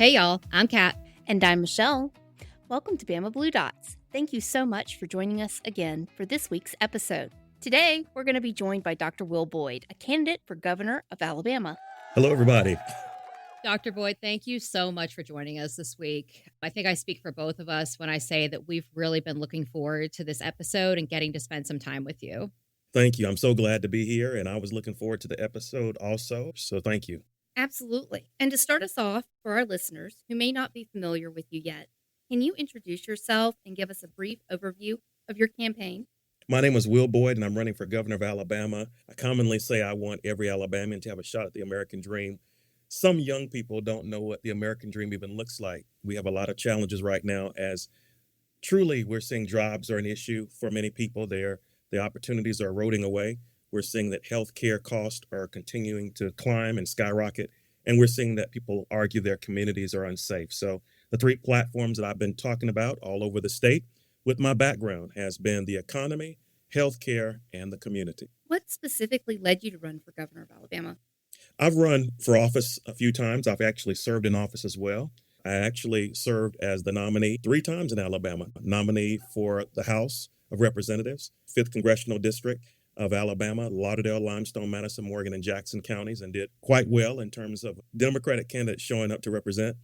Hey, y'all. I'm Kat. And I'm Michelle. Welcome to Bama Blue Dots. Thank you so much for joining us again for this week's episode. Today, we're going to be joined by Dr. Will Boyd, a candidate for governor of Alabama. Hello, everybody. Dr. Boyd, thank you so much for joining us this week. I think I speak for both of us when I say that we've really been looking forward to this episode and getting to spend some time with you. Thank you. I'm so glad to be here, and I was looking forward to the episode also, so thank you. Absolutely. And to start us off, for our listeners who may not be familiar with you yet, can you introduce yourself and give us a brief overview of your campaign? My name is Will Boyd, and I'm running for governor of Alabama. I commonly say I want every Alabamian to have a shot at the American dream. Some young people don't know what the American dream even looks like. We have a lot of challenges right now as truly we're seeing jobs are an issue for many people there. The opportunities are eroding away. We're seeing that healthcare costs are continuing to climb and skyrocket. And we're seeing that people argue their communities are unsafe. So the three platforms that I've been talking about all over the state with my background has been the economy, healthcare, and the community. What specifically led you to run for governor of Alabama? I've run for office a few times. I've actually served in office as well. I actually served as the nominee 3 times in Alabama, nominee for the House of Representatives, 5th Congressional District of Alabama, Lauderdale, Limestone, Madison, Morgan, and Jackson counties, and did quite well in terms of Democratic candidates showing up to represent.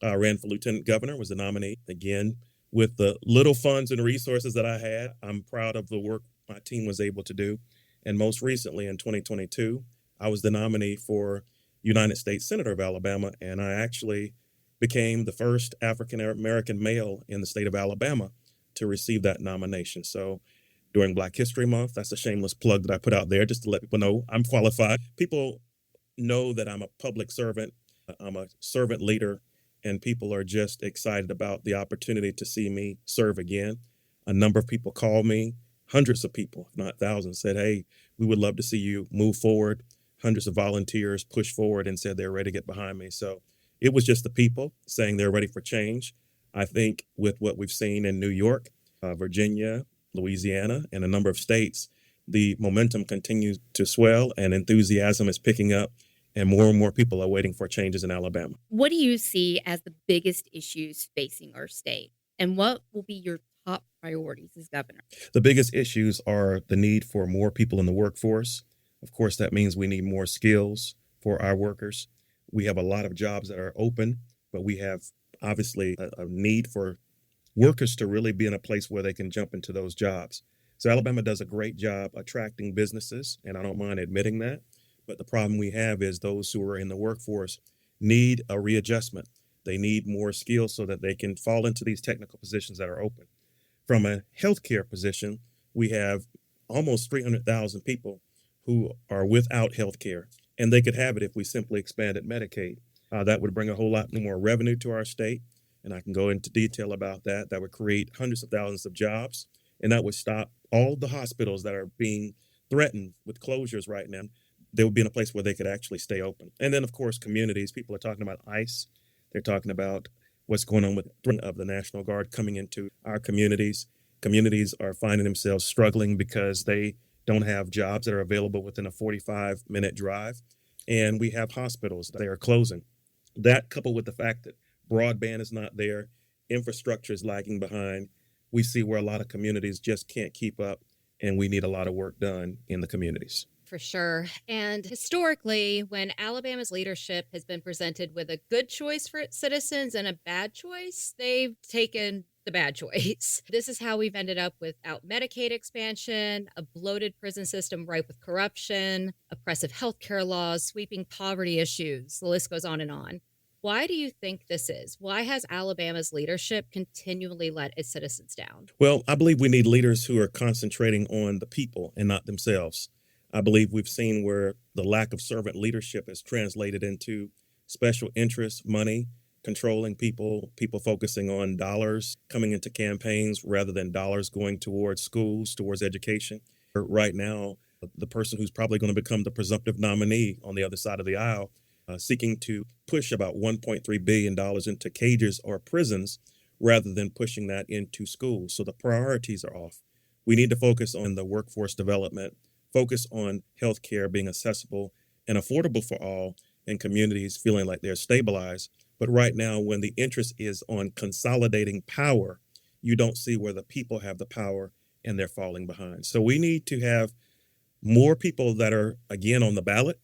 Ran for lieutenant governor, was the nominee. Again, with the little funds and resources that I had, I'm proud of the work my team was able to do. And most recently in 2022, I was the nominee for United States Senator of Alabama, and I actually became the first African American male in the state of Alabama to receive that nomination. So during Black History Month, that's a shameless plug that I put out there just to let people know I'm qualified. People know that I'm a public servant, I'm a servant leader, and people are just excited about the opportunity to see me serve again. A number of people called me, hundreds of people, if not thousands, said, hey, we would love to see you move forward. Hundreds of volunteers pushed forward and said they're ready to get behind me. So it was just the people saying they're ready for change. I think with what we've seen in New York, Virginia, Louisiana, and a number of states, the momentum continues to swell and enthusiasm is picking up, and more people are waiting for changes in Alabama. What do you see as the biggest issues facing our state, and what will be your top priorities as governor? The biggest issues are the need for more people in the workforce. Of course, that means we need more skills for our workers. We have a lot of jobs that are open, but we have obviously a need for workers to really be in a place where they can jump into those jobs. So Alabama does a great job attracting businesses, and I don't mind admitting that. But the problem we have is those who are in the workforce need a readjustment. They need more skills so that they can fall into these technical positions that are open. From a healthcare position, we have almost 300,000 people who are without healthcare, and they could have it if we simply expanded Medicaid. That would bring a whole lot more revenue to our state, and I can go into detail about that. That would create hundreds of thousands of jobs, and that would stop all the hospitals that are being threatened with closures right now. They would be in a place where they could actually stay open. And then, of course, communities. People are talking about ICE. They're talking about what's going on with the National Guard coming into our communities. Communities are finding themselves struggling because they don't have jobs that are available within a 45-minute drive. And we have hospitals that are closing. That, coupled with the fact that broadband is not there, infrastructure is lagging behind, we see where a lot of communities just can't keep up, and we need a lot of work done in the communities. For sure. And historically, when Alabama's leadership has been presented with a good choice for its citizens and a bad choice, they've taken the bad choice. This is how we've ended up without Medicaid expansion, a bloated prison system ripe with corruption, oppressive healthcare laws, sweeping poverty issues. The list goes on and on. Why do you think this is? Why has Alabama's leadership continually let its citizens down? Well, I believe we need leaders who are concentrating on the people and not themselves. I believe we've seen where the lack of servant leadership has translated into special interests, money, controlling people focusing on dollars coming into campaigns rather than dollars going towards schools, towards education. Right now, the person who's probably going to become the presumptive nominee on the other side of the aisle, seeking to push about $1.3 billion into cages or prisons rather than pushing that into schools. So the priorities are off. We need to focus on the workforce development, focus on healthcare being accessible and affordable for all, and communities feeling like they're stabilized. But right now, when the interest is on consolidating power, you don't see where the people have the power and they're falling behind. So we need to have more people that are, again, on the ballot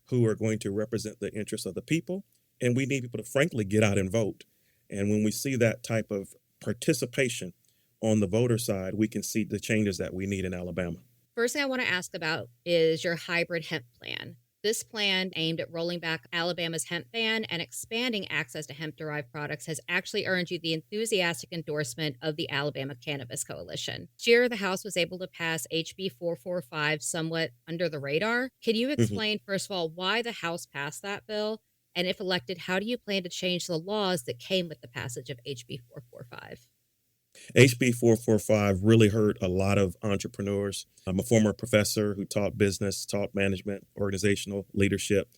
who are going to represent the interests of the people. And we need people to, frankly, get out and vote. And when we see that type of participation on the voter side, we can see the changes that we need in Alabama. First thing I want to ask about is your hybrid hemp plan. This plan, aimed at rolling back Alabama's hemp ban and expanding access to hemp-derived products, has actually earned you the enthusiastic endorsement of the Alabama Cannabis Coalition. This year, the House was able to pass HB 445 somewhat under the radar. Can you explain, first of all, why the House passed that bill? And if elected, how do you plan to change the laws that came with the passage of HB 445? HB 445 really hurt a lot of entrepreneurs. I'm a former professor who taught business, taught management, organizational leadership.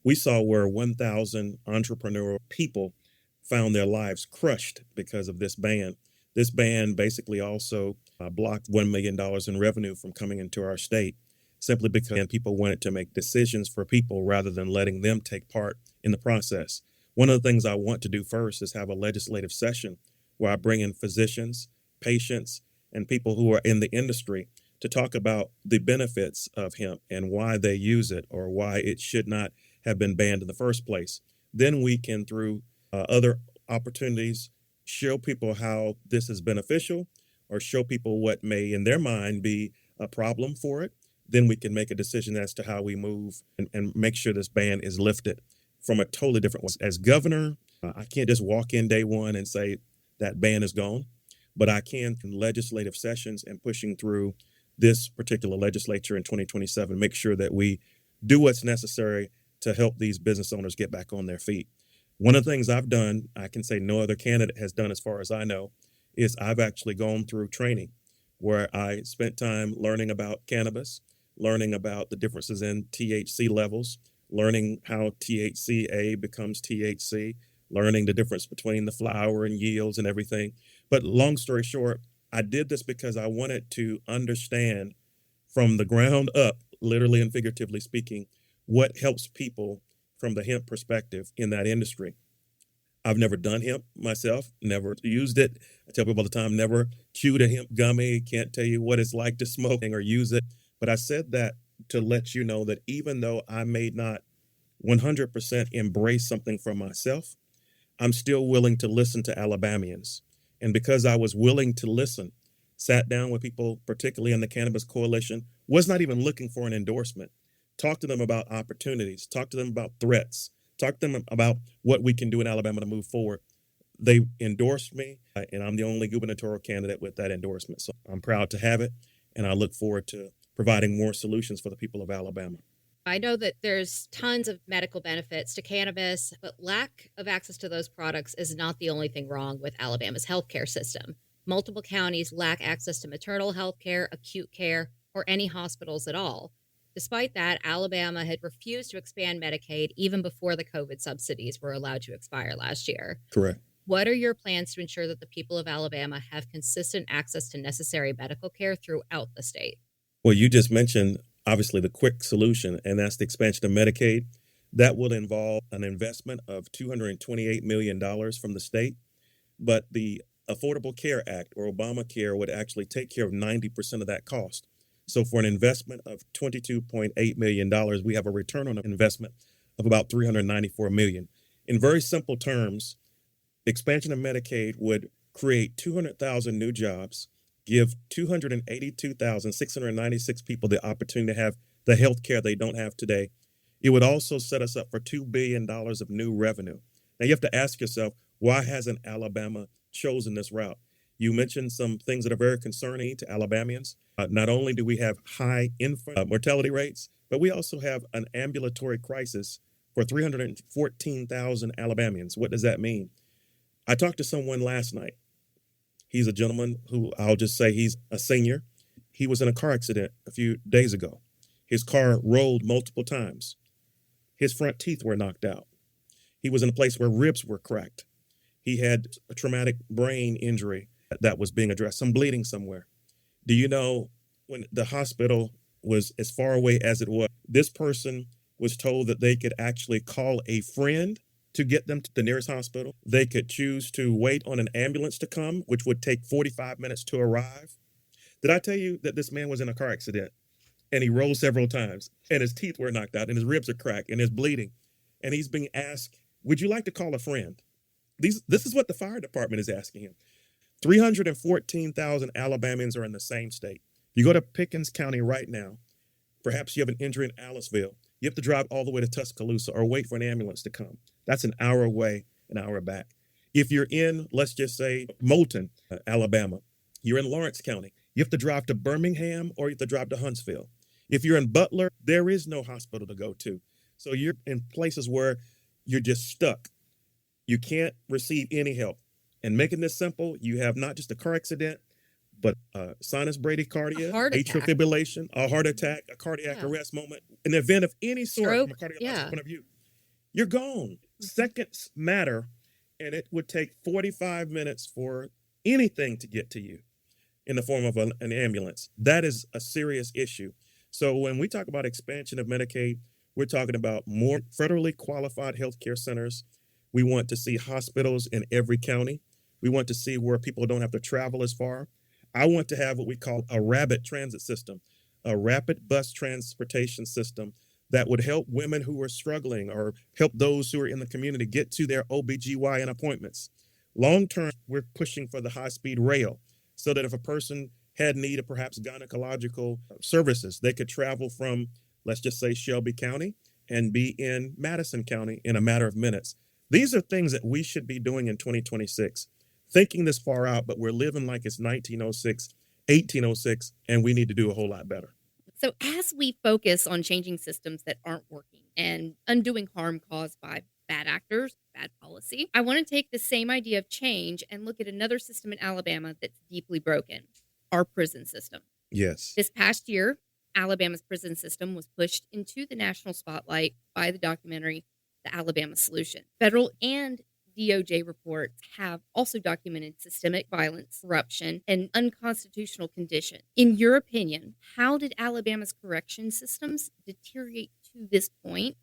We saw where 1,000 entrepreneurial people found their lives crushed because of this ban. This ban basically also blocked $1 million in revenue from coming into our state, simply because people wanted to make decisions for people rather than letting them take part in the process. One of the things I want to do first is have a legislative session where I bring in physicians, patients, and people who are in the industry to talk about the benefits of hemp and why they use it or why it should not have been banned in the first place. Then we can, through other opportunities, show people how this is beneficial or show people what may, in their mind, be a problem for it. Then we can make a decision as to how we move and make sure this ban is lifted from a totally different one. As governor, I can't just walk in day one and say, that ban is gone, but I can, in legislative sessions and pushing through this particular legislature in 2027, make sure that we do what's necessary to help these business owners get back on their feet. One of the things I've done, I can say no other candidate has done as far as I know, is I've actually gone through training where I spent time learning about cannabis, learning about the differences in THC levels, learning how THCA becomes THC, learning the difference between the flower and yields and everything. But long story short, I did this because I wanted to understand from the ground up, literally and figuratively speaking, what helps people from the hemp perspective in that industry. I've never done hemp myself, never used it. I tell people all the time, never chewed a hemp gummy, can't tell you what it's like to smoke or use it. But I said that to let you know that even though I may not 100% embrace something for myself, I'm still willing to listen to Alabamians. And because I was willing to listen, sat down with people, particularly in the Cannabis Coalition, was not even looking for an endorsement. Talk to them about opportunities, talk to them about threats, talk to them about what we can do in Alabama to move forward. They endorsed me, and I'm the only gubernatorial candidate with that endorsement. So I'm proud to have it, and I look forward to providing more solutions for the people of Alabama. I know that there's tons of medical benefits to cannabis, but lack of access to those products is not the only thing wrong with Alabama's healthcare system. Multiple counties lack access to maternal health care, acute care, or any hospitals at all. Despite that, Alabama had refused to expand Medicaid even before the COVID subsidies were allowed to expire last year. Correct. What are your plans to ensure that the people of Alabama have consistent access to necessary medical care throughout the state? Well, you just mentioned obviously the quick solution, and that's the expansion of Medicaid. That will involve an investment of $228 million from the state, but the Affordable Care Act, or Obamacare, would actually take care of 90% of that cost. So for an investment of $22.8 million, we have a return on investment of about $394 million. In very simple terms, expansion of Medicaid would create 200,000 new jobs, give 282,696 people the opportunity to have the health care they don't have today. It would also set us up for $2 billion of new revenue. Now, you have to ask yourself, why hasn't Alabama chosen this route? You mentioned some things that are very concerning to Alabamians. Not only do we have high infant mortality rates, but we also have an ambulatory crisis for 314,000 Alabamians. What does that mean? I talked to someone last night. He's a gentleman who, I'll just say he's a senior. He was in a car accident a few days ago. His car rolled multiple times. His front teeth were knocked out. He was in a place where ribs were cracked. He had a traumatic brain injury that was being addressed, some bleeding somewhere. Do you know, when the hospital was as far away as it was, this person was told that they could actually call a friend to get them to the nearest hospital. They could choose to wait on an ambulance to come, which would take 45 minutes to arrive. Did I tell you that this man was in a car accident and he rolled several times and his teeth were knocked out and his ribs are cracked and he's bleeding? And he's being asked, would you like to call a friend? This is what the fire department is asking him. 314,000 Alabamians are in the same state. You go to Pickens County right now, perhaps you have an injury in Aliceville. You have to drive all the way to Tuscaloosa or wait for an ambulance to come. That's an hour away, an hour back. If you're in, let's just say, Moulton, Alabama, you're in Lawrence County, you have to drive to Birmingham or you have to drive to Huntsville. If you're in Butler, there is no hospital to go to. So you're in places where you're just stuck. You can't receive any help. And making this simple, you have not just a car accident, but sinus bradycardia, atrial fibrillation, a heart attack, a cardiac arrest moment, an event of any sort from a cardiological point of view. You're gone. Seconds matter, and it would take 45 minutes for anything to get to you in the form of an ambulance. That is a serious issue. So when we talk about expansion of Medicaid, we're talking about more federally qualified healthcare centers. We want to see hospitals in every county. We want to see where people don't have to travel as far. I want to have what we call a rapid transit system, a rapid bus transportation system that would help women who are struggling or help those who are in the community get to their OBGYN appointments. Long term, we're pushing for the high-speed rail so that if a person had need of perhaps gynecological services, they could travel from, let's just say, Shelby County and be in Madison County in a matter of minutes. These are things that we should be doing in 2026, thinking this far out, but we're living like it's 1906, 1806, and we need to do a whole lot better. So as we focus on changing systems that aren't working and undoing harm caused by bad actors, bad policy, I want to take the same idea of change and look at another system in Alabama that's deeply broken, our prison system. Yes. This past year, Alabama's prison system was pushed into the national spotlight by the documentary, The Alabama Solution. Federal and DOJ reports have also documented systemic violence, corruption, and unconstitutional conditions. In your opinion, how did Alabama's correction systems deteriorate to this point?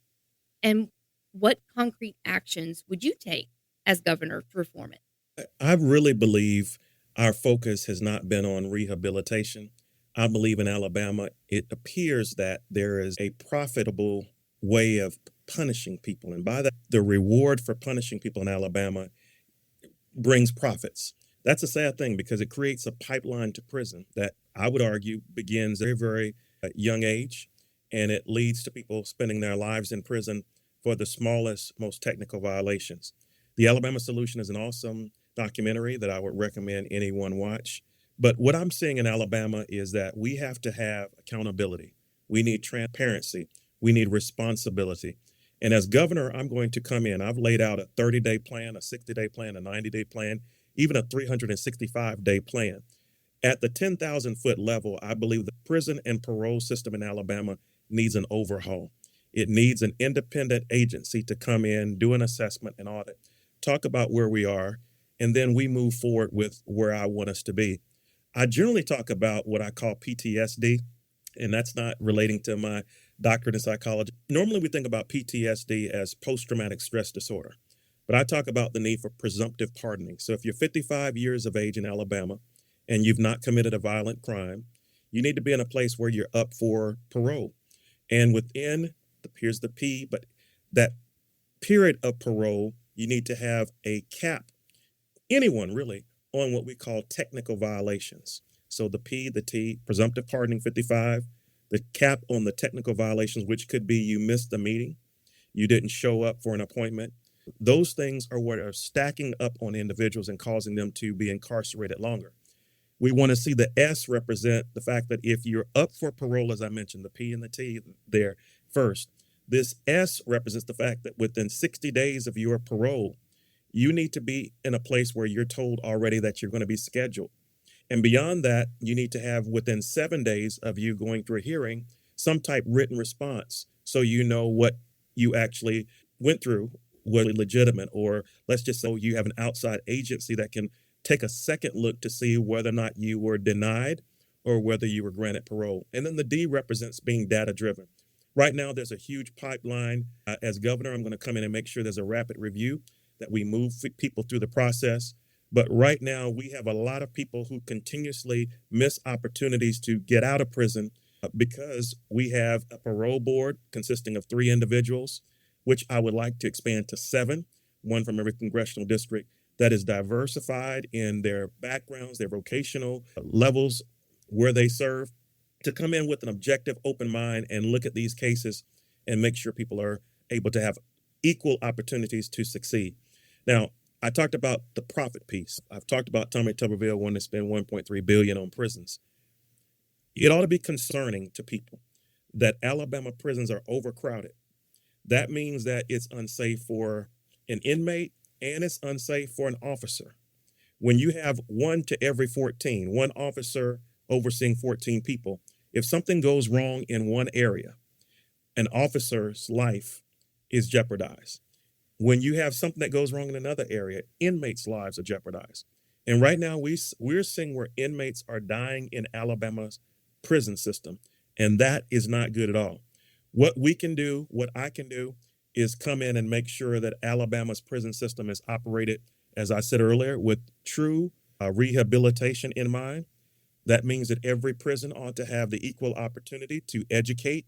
And what concrete actions would you take as governor to reform it? I really believe our focus has not been on rehabilitation. I believe in Alabama, it appears that there is a profitable way of punishing people. And by that, the reward for punishing people in Alabama brings profits. That's a sad thing because it creates a pipeline to prison that I would argue begins at a very young age, and it leads to people spending their lives in prison for the smallest, most technical violations. The Alabama Solution is an awesome documentary that I would recommend anyone watch. But what I'm seeing in Alabama is that we have to have accountability. We need transparency. We need responsibility. And as governor, I'm going to come in. I've laid out a 30-day plan, a 60-day plan, a 90-day plan, even a 365-day plan. At the 10,000-foot level, I believe the prison and parole system in Alabama needs an overhaul. It needs an independent agency to come in, do an assessment and audit, talk about where we are, and then we move forward with where I want us to be. I generally talk about what I call PTSD, and that's not relating to my doctorate in psychology. Normally, we think about PTSD as post-traumatic stress disorder, but I talk about the need for presumptive pardoning. So if you're 55 years of age in Alabama and you've not committed a violent crime, you need to be in a place where you're up for parole. And within, here's the P, but that period of parole, you need to have a cap, anyone really, on what we call technical violations. So the P, the T, presumptive pardoning 55, the cap on the technical violations, which could be you missed the meeting, you didn't show up for an appointment. Those things are what are stacking up on individuals and causing them to be incarcerated longer. We want to see the S represent the fact that if you're up for parole, as I mentioned, the P and the T there first, this S represents the fact that within 60 days of your parole, you need to be in a place where you're told already that you're going to be scheduled. And beyond that, you need to have within 7 days of you going through a hearing, some type written response. So you know what you actually went through was legitimate, or let's just say you have an outside agency that can take a second look to see whether or not you were denied or whether you were granted parole. And then the D represents being data driven. Right now, there's a huge pipeline. As governor, I'm going to come in and make sure there's a rapid review, that we move people through the process. But right now, we have a lot of people who continuously miss opportunities to get out of prison because we have a parole board consisting of 3 individuals, which I would like to expand to 7, one from every congressional district, that is diversified in their backgrounds, their vocational levels where they serve, to come in with an objective, open mind and look at these cases and make sure people are able to have equal opportunities to succeed. Now, I talked about the profit piece. I've talked about Tommy Tuberville wanting to spend $1.3 billion on prisons. It ought to be concerning to people that Alabama prisons are overcrowded. That means that it's unsafe for an inmate and it's unsafe for an officer. When you have 1 to every 14, one officer overseeing 14 people, if something goes wrong in one area, an officer's life is jeopardized. When you have something that goes wrong in another area, inmates' lives are jeopardized. And right now, we're seeing where inmates are dying in Alabama's prison system, and that is not good at all. What we can do, what I can do, is come in and make sure that Alabama's prison system is operated, as I said earlier, with true rehabilitation in mind. That means that every prison ought to have the equal opportunity to educate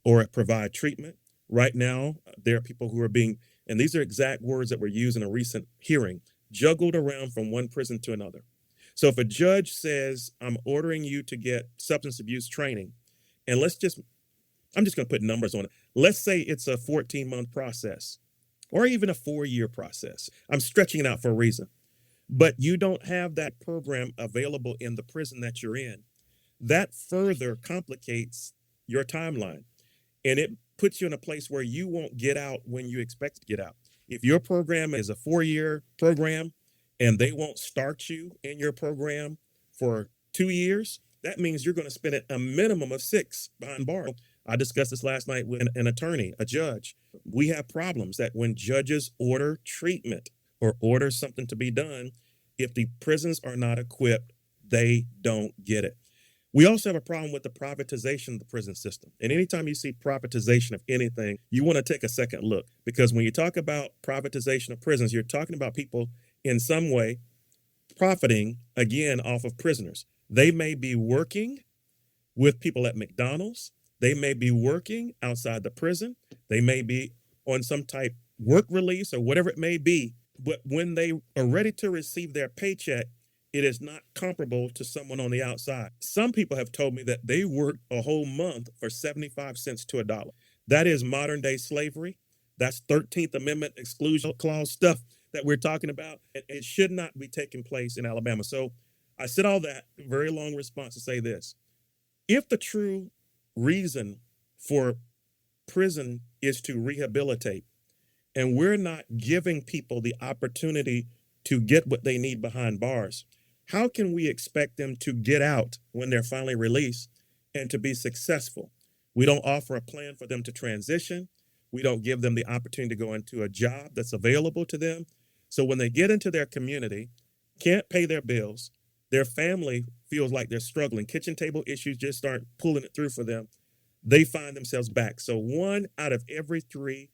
or provide treatment. Right now, there are people who are being, and these are exact words that were used in a recent hearing, juggled around from one prison to another. So if a judge says, I'm ordering you to get substance abuse training, and I'm just going to put numbers on it. Let's say it's a 14-month process or even a 4-year process. I'm stretching it out for a reason. But you don't have that program available in the prison that you're in. That further complicates your timeline, and it puts you in a place where you won't get out when you expect to get out. If your program is a 4-year program and they won't start you in your program for 2 years, that means you're going to spend a minimum of 6 behind bars. I discussed this last night with an attorney, a judge. We have problems that when judges order treatment or order something to be done, if the prisons are not equipped, they don't get it. We also have a problem with the privatization of the prison system. And anytime you see privatization of anything, you want to take a second look, because when you talk about privatization of prisons, you're talking about people in some way profiting, again, off of prisoners. They may be working with people at McDonald's. They may be working outside the prison. They may be on some type work release or whatever it may be. But when they are ready to receive their paycheck, it is not comparable to someone on the outside. Some people have told me that they worked a whole month for 75 cents to $1. That is modern day slavery. That's 13th Amendment exclusion clause stuff that we're talking about. And it should not be taking place in Alabama. So I said all that, very long response to say this. If the true reason for prison is to rehabilitate, and we're not giving people the opportunity to get what they need behind bars, how can we expect them to get out when they're finally released and to be successful? We don't offer a plan for them to transition. We don't give them the opportunity to go into a job that's available to them. So when they get into their community, can't pay their bills, their family feels like they're struggling, kitchen table issues just aren't pulling it through for them, they find themselves back. So 1 out of every 3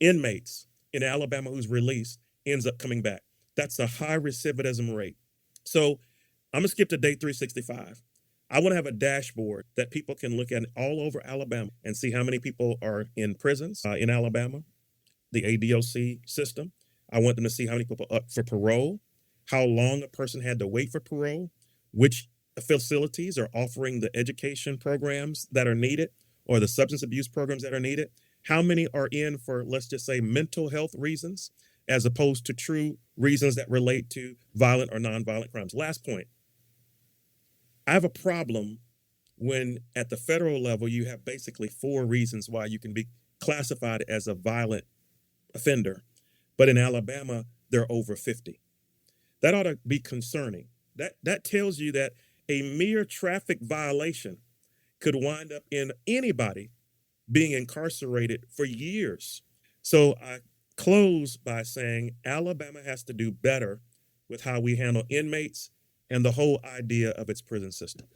inmates in Alabama who's released ends up coming back. That's a high recidivism rate. So I'm going to skip to day 365. I want to have a dashboard that people can look at all over Alabama and see how many people are in prisons in Alabama, the ADOC system. I want them to see how many people are up for parole, how long a person had to wait for parole, which facilities are offering the education programs that are needed or the substance abuse programs that are needed, how many are in for, let's just say, mental health reasons, as opposed to true reasons that relate to violent or nonviolent crimes. Last point. I have a problem when at the federal level, you have basically 4 reasons why you can be classified as a violent offender. But in Alabama, there are over 50. That ought to be concerning. That tells you that a mere traffic violation could wind up in anybody being incarcerated for years. So I close by saying Alabama has to do better with how we handle inmates and the whole idea of its prison system.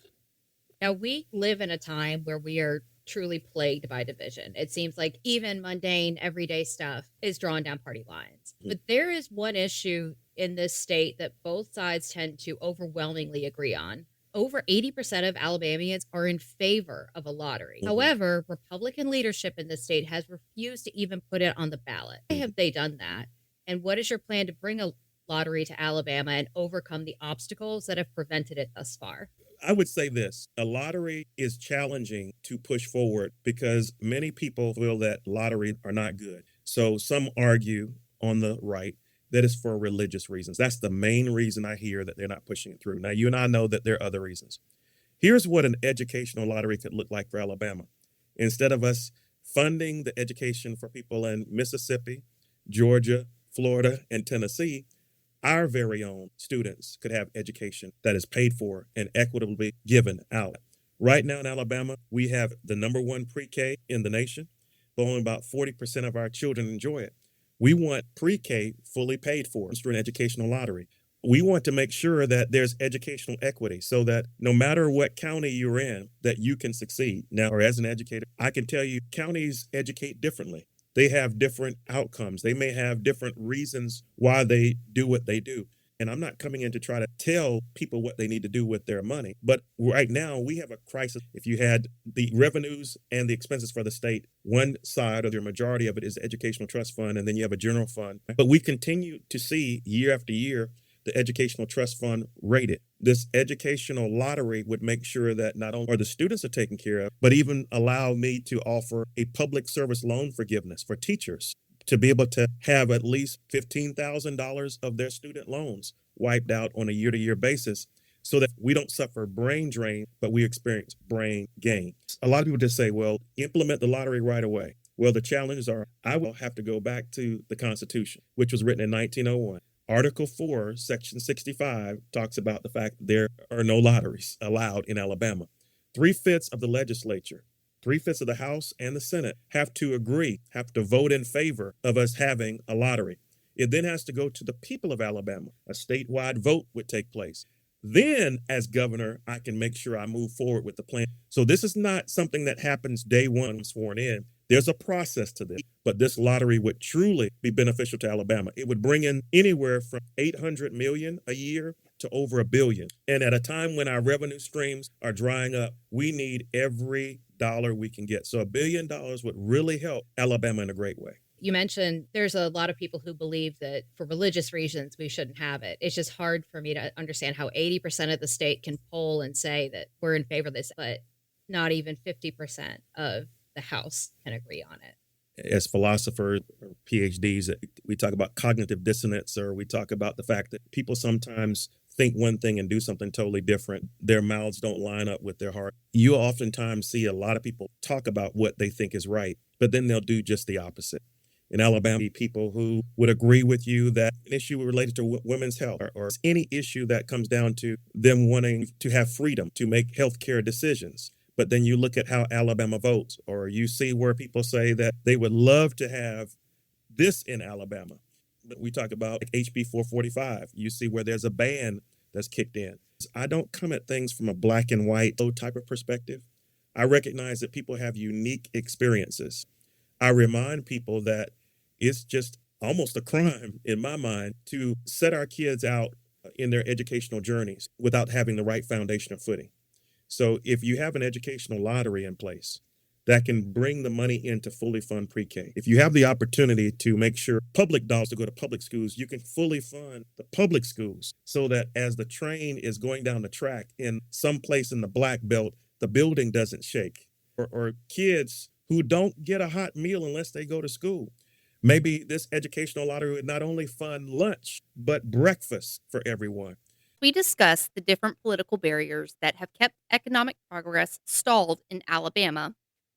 Now, we live in a time where we are truly plagued by division. It seems like even mundane, everyday stuff is drawn down party lines. But there is one issue in this state that both sides tend to overwhelmingly agree on. Over 80% of Alabamians are in favor of a lottery. However, Republican leadership in the state has refused to even put it on the ballot. Why have they done that? And what is your plan to bring a lottery to Alabama and overcome the obstacles that have prevented it thus far? I would say this: a lottery is challenging to push forward because many people feel that lotteries are not good. So some argue on the right that it's for religious reasons. That's the main reason I hear that they're not pushing it through. Now, you and I know that there are other reasons. Here's what an educational lottery could look like for Alabama. Instead of us funding the education for people in Mississippi, Georgia, Florida, and Tennessee, our very own students could have education that is paid for and equitably given out. Right now in Alabama, we have the number one pre-K in the nation, but only about 40% of our children enjoy it. We want pre-K fully paid for through an educational lottery. We want to make sure that there's educational equity so that no matter what county you're in, that you can succeed. Now, or as an educator, I can tell you counties educate differently. They have different outcomes. They may have different reasons why they do what they do. And I'm not coming in to try to tell people what they need to do with their money. But right now, we have a crisis. If you had the revenues and the expenses for the state, one side or the majority of it is the educational trust fund, and then you have a general fund. But we continue to see year after year the educational trust fund rated. This educational lottery would make sure that not only are the students are taken care of, but even allow me to offer a public service loan forgiveness for teachers to be able to have at least $15,000 of their student loans wiped out on a year-to-year basis so that we don't suffer brain drain, but we experience brain gain. A lot of people just say, well, implement the lottery right away. Well, the challenges are I will have to go back to the Constitution, which was written in 1901. Article 4, Section 65 talks about the fact that there are no lotteries allowed in Alabama. 3/5 of the legislature, 3/5 of the House and the Senate have to agree, have to vote in favor of us having a lottery. It then has to go to the people of Alabama. A statewide vote would take place. Then, as governor, I can make sure I move forward with the plan. So this is not something that happens day one when I'm sworn in. There's a process to this, but this lottery would truly be beneficial to Alabama. It would bring in anywhere from 800 million a year to over $1 billion. And at a time when our revenue streams are drying up, we need every dollar we can get. So $1 billion would really help Alabama in a great way. You mentioned there's a lot of people who believe that for religious reasons we shouldn't have it. It's just hard for me to understand how 80% of the state can poll and say that we're in favor of this, but not even 50% of the House can agree on it. As philosophers or PhDs, we talk about cognitive dissonance, or we talk about the fact that people sometimes think one thing and do something totally different. Their mouths don't line up with their heart. You oftentimes see a lot of people talk about what they think is right, but then they'll do just the opposite. In Alabama, people who would agree with you that an issue related to women's health or any issue that comes down to them wanting to have freedom to make healthcare decisions. But then you look at how Alabama votes, or you see where people say that they would love to have this in Alabama. But we talk about like HB 445. You see where there's a ban that's kicked in. I don't come at things from a black and white type of perspective. I recognize that people have unique experiences. I remind people that it's just almost a crime in my mind to set our kids out in their educational journeys without having the right foundation of footing. So if you have an educational lottery in place that can bring the money in to fully fund pre-K, if you have the opportunity to make sure public dollars to go to public schools, you can fully fund the public schools so that as the train is going down the track in some place in the Black Belt, the building doesn't shake. Or kids who don't get a hot meal unless they go to school. Maybe this educational lottery would not only fund lunch, but breakfast for everyone. We discussed the different political barriers that have kept economic progress stalled in Alabama.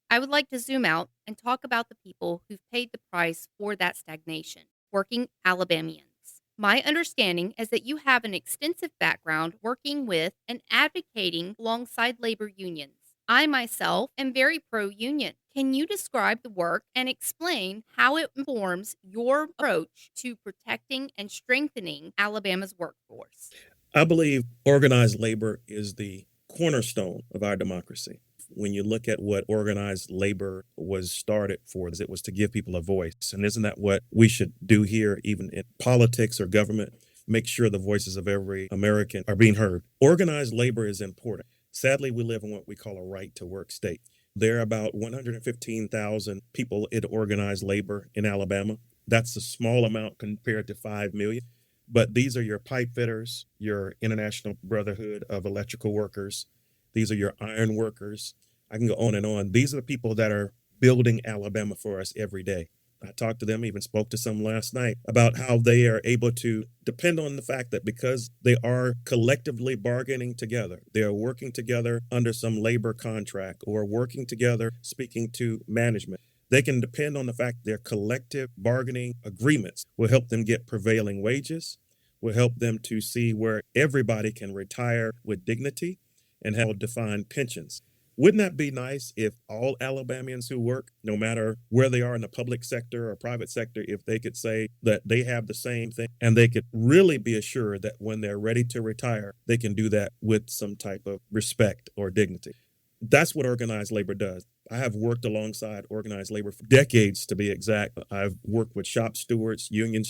I would like to zoom out and talk about the people who've paid the price for that stagnation, working Alabamians. My understanding is that you have an extensive background working with and advocating alongside labor unions. I myself am very pro-union. Can you describe the work and explain how it informs your approach to protecting and strengthening Alabama's workforce? I believe organized labor is the cornerstone of our democracy. When you look at what organized labor was started for, it was to give people a voice. And isn't that what we should do here, even in politics or government? Make sure the voices of every American are being heard. Organized labor is important. Sadly, we live in what we call a right to work state. There are about 115,000 people in organized labor in Alabama. That's a small amount compared to 5 million. But these are your pipe fitters, your International Brotherhood of Electrical Workers. These are your iron workers. I can go on and on. These are the people that are building Alabama for us every day. I talked to them, even spoke to some last night about how they are able to depend on the fact that because they are collectively bargaining together, they are working together under some labor contract or working together speaking to management. They can depend on the fact their collective bargaining agreements will help them get prevailing wages, will help them to see where everybody can retire with dignity and have defined pensions. Wouldn't that be nice if all Alabamians who work, no matter where they are in the public sector or private sector, if they could say that they have the same thing and they could really be assured that when they're ready to retire, they can do that with some type of respect or dignity? That's what organized labor does. I have worked alongside organized labor for decades, to be exact. I've worked with shop stewards, union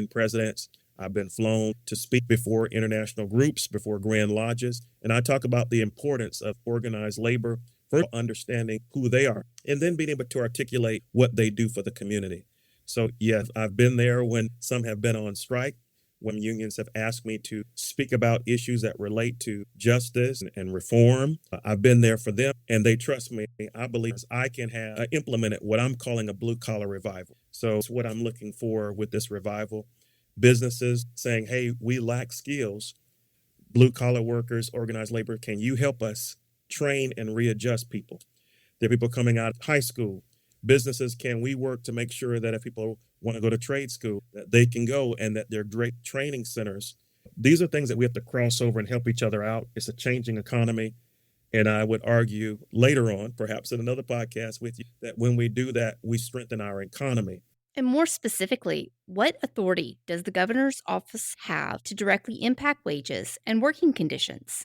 presidents. I've been flown to speak before international groups, before grand lodges, and I talk about the importance of organized labor for understanding who they are and then being able to articulate what they do for the community. So, yes, I've been there when some have been on strike, when unions have asked me to speak about issues that relate to justice and reform. I've been there for them, and they trust me. I believe I can have implemented what I'm calling a blue-collar revival. So it's what I'm looking for with this revival. Businesses saying, hey, we lack skills. Blue collar workers, organized labor, can you help us train and readjust people? There are people coming out of high school. Businesses, can we work to make sure that if people want to go to trade school, that they can go and that they're great training centers? These are things that we have to cross over and help each other out. It's a changing economy. And I would argue later on, perhaps in another podcast with you, that when we do that, we strengthen our economy. And more specifically, what authority does the governor's office have to directly impact wages and working conditions?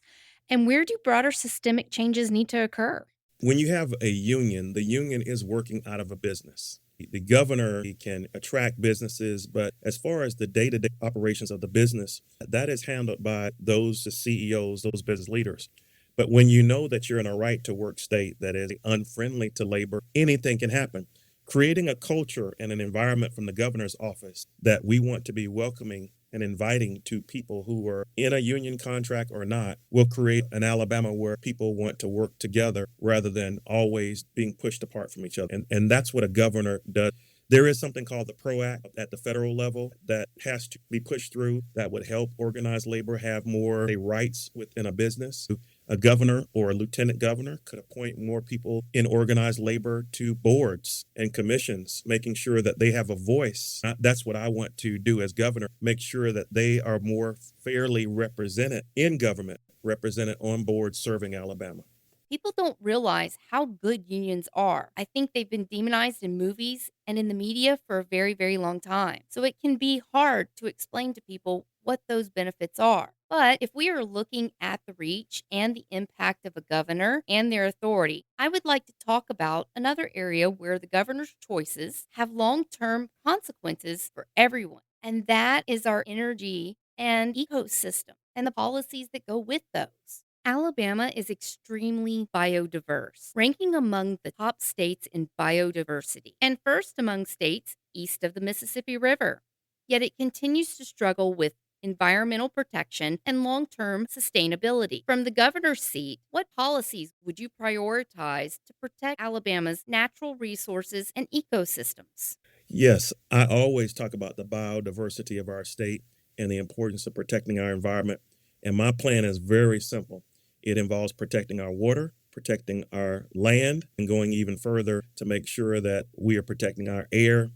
And where do broader systemic changes need to occur? When you have a union, the union is working out of a business. The governor can attract businesses, but as far as the day-to-day operations of the business, that is handled by the CEOs, those business leaders. But when you know that you're in a right to work state that is unfriendly to labor, anything can happen. Creating a culture and an environment from the governor's office that we want to be welcoming and inviting to people who are in a union contract or not will create an Alabama where people want to work together rather than always being pushed apart from each other. And that's what a governor does. There is something called the PRO Act at the federal level that has to be pushed through that would help organized labor have more rights within a business. A governor or a lieutenant governor could appoint more people in organized labor to boards and commissions, making sure that they have a voice. That's what I want to do as governor, make sure that they are more fairly represented in government, represented on boards serving Alabama. People don't realize how good unions are. I think they've been demonized in movies and in the media for a very, very long time. So it can be hard to explain to people what those benefits are. But if we are looking at the reach and the impact of a governor and their authority, I would like to talk about another area where the governor's choices have long-term consequences for everyone. And that is our energy and ecosystem and the policies that go with those. Alabama is extremely biodiverse, ranking among the top states in biodiversity and first among states east of the Mississippi River. Yet it continues to struggle with environmental protection and long-term sustainability. From the governor's seat, what policies would you prioritize to protect Alabama's natural resources and ecosystems? Yes, I always talk about the biodiversity of our state and the importance of protecting our environment. And my plan is very simple. It involves protecting our water, protecting our land, and going even further to make sure that we are protecting our air,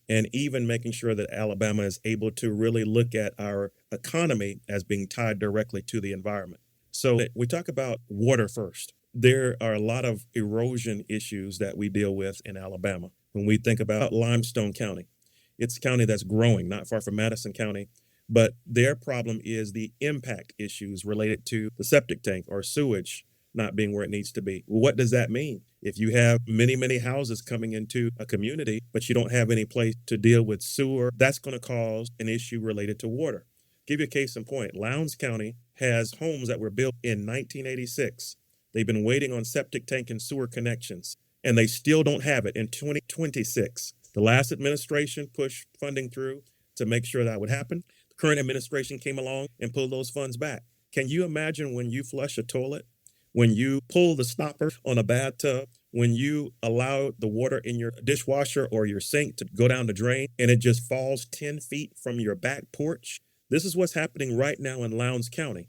and even making sure that Alabama is able to really look at our economy as being tied directly to the environment. So we talk about water first. There are a lot of erosion issues that we deal with in Alabama. When we think about Limestone County, it's a county that's growing, not far from Madison County. But their problem is the impact issues related to the septic tank or sewage not being where it needs to be. Well, what does that mean? If you have many, many houses coming into a community, but you don't have any place to deal with sewer, that's going to cause an issue related to water. Give you a case in point. Lowndes County has homes that were built in 1986. They've been waiting on septic tank and sewer connections, and they still don't have it in 2026. The last administration pushed funding through to make sure that would happen. The current administration came along and pulled those funds back. Can you imagine when you flush a toilet, when you pull the stopper on a bathtub, when you allow the water in your dishwasher or your sink to go down the drain and it just falls 10 feet from your back porch? This is what's happening right now in Lowndes County.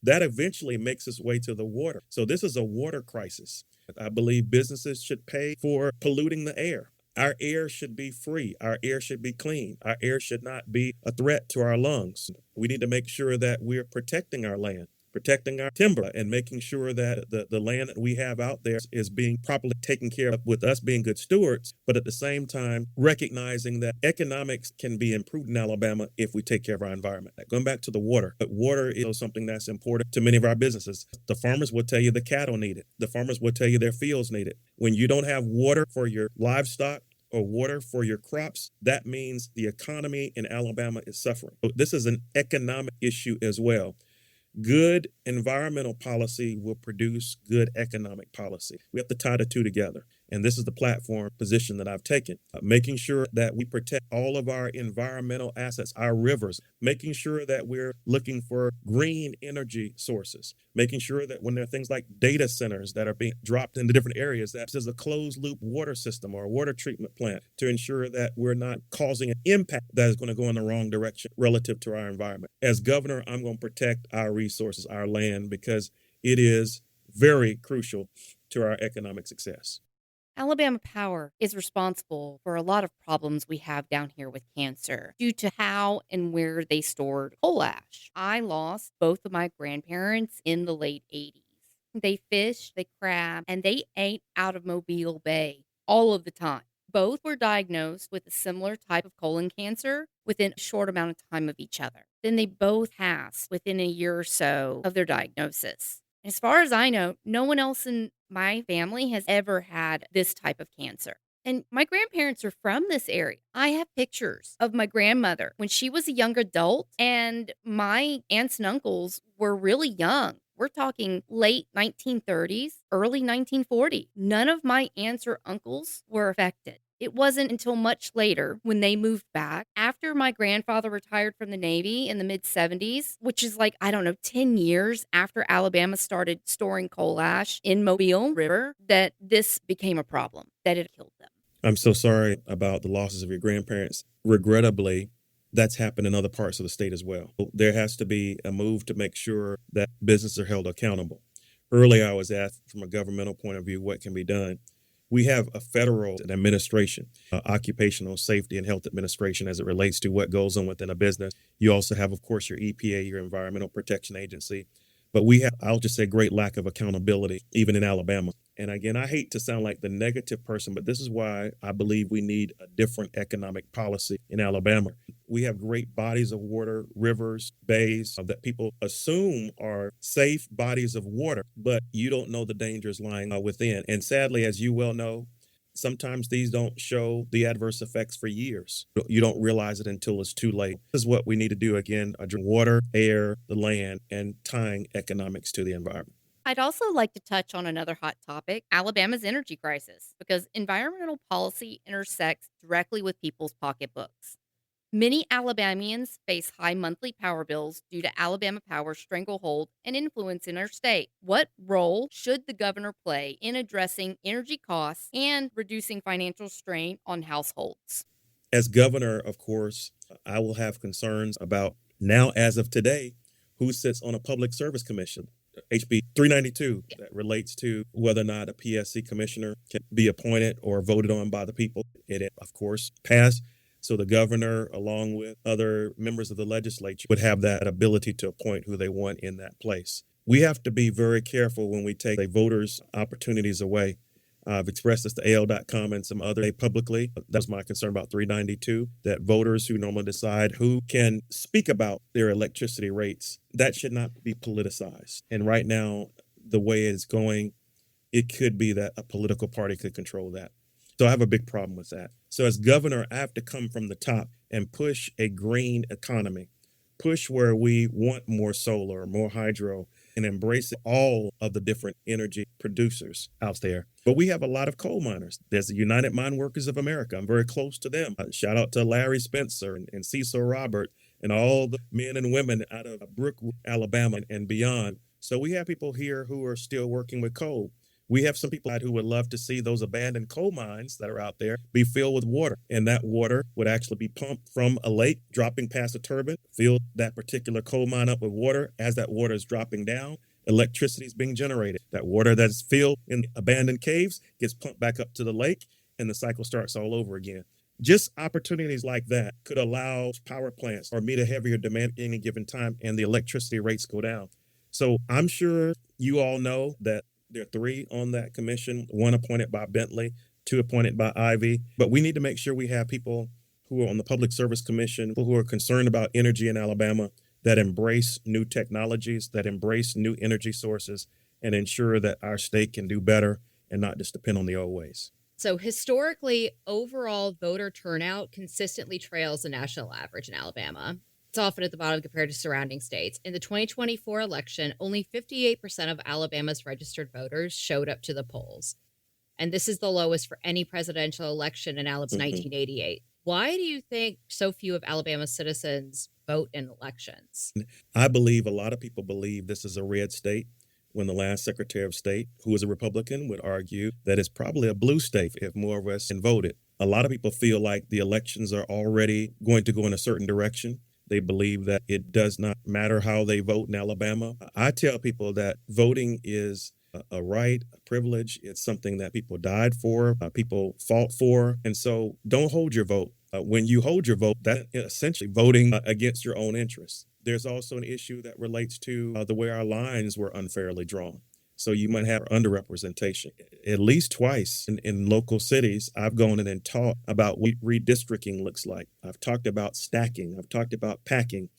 That eventually makes its way to the water. So this is a water crisis. I believe businesses should pay for polluting the air. Our air should be free. Our air should be clean. Our air should not be a threat to our lungs. We need to make sure that we're protecting our land, protecting our timber, and making sure that the land that we have out there is being properly taken care of with us being good stewards, but at the same time, recognizing that economics can be improved in Alabama if we take care of our environment. Going back to the water, but water is something that's important to many of our businesses. The farmers will tell you the cattle need it. The farmers will tell you their fields need it. When you don't have water for your livestock, or water for your crops, that means the economy in Alabama is suffering. So this is an economic issue as well. Good environmental policy will produce good economic policy. We have to tie the two together. And this is the platform position that I've taken, making sure that we protect all of our environmental assets, our rivers, making sure that we're looking for green energy sources, making sure that when there are things like data centers that are being dropped into different areas, that there's a closed loop water system or a water treatment plant to ensure that we're not causing an impact that is going to go in the wrong direction relative to our environment. As governor, I'm going to protect our resources, our land, because it is very crucial to our economic success. Alabama Power is responsible for a lot of problems we have down here with cancer due to how and where they stored coal ash. I lost both of my grandparents in the late 80s. They fished, they crabbed, and they ate out of Mobile Bay all of the time. Both were diagnosed with a similar type of colon cancer within a short amount of time of each other. Then they both passed within a year or so of their diagnosis. As far as I know, no one else in my family has ever had this type of cancer. And my grandparents are from this area. I have pictures of my grandmother when she was a young adult, and my aunts and uncles were really young. We're talking late 1930s, early 1940s. None of my aunts or uncles were affected. It wasn't until much later when they moved back after my grandfather retired from the Navy in the mid 70s, which is like, I don't know, 10 years after Alabama started storing coal ash in Mobile River, that this became a problem, that it killed them. I'm so sorry about the losses of your grandparents. Regrettably, that's happened in other parts of the state as well. There has to be a move to make sure that businesses are held accountable. Earlier, I was asked from a governmental point of view what can be done. We have a federal administration, occupational safety and health administration, as it relates to what goes on within a business. You also have, of course, your EPA, your Environmental Protection Agency. But we have, I'll just say, great lack of accountability, even in Alabama. And again, I hate to sound like the negative person, but this is why I believe we need a different economic policy in Alabama. We have great bodies of water, rivers, bays that people assume are safe bodies of water, but you don't know the dangers lying within. And sadly, as you well know, sometimes these don't show the adverse effects for years. You don't realize it until it's too late. This is what we need to do again, address water, air, the land, and tying economics to the environment. I'd also like to touch on another hot topic, Alabama's energy crisis, because environmental policy intersects directly with people's pocketbooks. Many Alabamians face high monthly power bills due to Alabama Power's stranglehold and influence in our state. What role should the governor play in addressing energy costs and reducing financial strain on households? As governor, of course, I will have concerns about now, as of today, who sits on a public service commission. HB 392 that relates to whether or not a PSC commissioner can be appointed or voted on by the people. It, of course, passed. So the governor, along with other members of the legislature, would have that ability to appoint who they want in that place. We have to be very careful when we take voters' opportunities away. I've expressed this to AL.com and some other publicly. That's my concern about 392, that voters who normally decide who can speak about their electricity rates, that should not be politicized. And right now, the way it's going, it could be that a political party could control that. So I have a big problem with that. So as governor, I have to come from the top and push a green economy, push where we want more solar, more hydro, and embrace all of the different energy producers out there. But we have a lot of coal miners. There's the United Mine Workers of America. I'm very close to them. Shout out to Larry Spencer and Cecil Robert and all the men and women out of Brookwood, Alabama and beyond. So we have people here who are still working with coal. We have some people who would love to see those abandoned coal mines that are out there be filled with water. And that water would actually be pumped from a lake, dropping past a turbine, fill that particular coal mine up with water. As that water is dropping down, electricity is being generated. That water that's filled in abandoned caves gets pumped back up to the lake, and the cycle starts all over again. Just opportunities like that could allow power plants or meet a heavier demand at any given time, and the electricity rates go down. So I'm sure you all know that there are 3 on that commission, 1 appointed by Bentley, 2 appointed by Ivy. But we need to make sure we have people who are on the Public Service Commission, people who are concerned about energy in Alabama, that embrace new technologies, that embrace new energy sources, and ensure that our state can do better and not just depend on the old ways. So historically, overall voter turnout consistently trails the national average in Alabama. It's often at the bottom compared to surrounding states. In the 2024 election, only 58% of Alabama's registered voters showed up to the polls. And this is the lowest for any presidential election in Alabama since 1988. Why do you think so few of Alabama's citizens vote in elections? I believe a lot of people believe this is a red state, when the last Secretary of State, who was a Republican, would argue that it's probably a blue state if more of us voted. A lot of people feel like the elections are already going to go in a certain direction. They believe that it does not matter how they vote in Alabama. I tell people that voting is a right, a privilege. It's something that people died for, people fought for. And so don't hold your vote. When you hold your vote, that's essentially voting against your own interests. There's also an issue that relates to the way our lines were unfairly drawn. So you might have underrepresentation. At least twice in local cities, I've gone in and taught about what redistricting looks like. I've talked about stacking. I've talked about packing.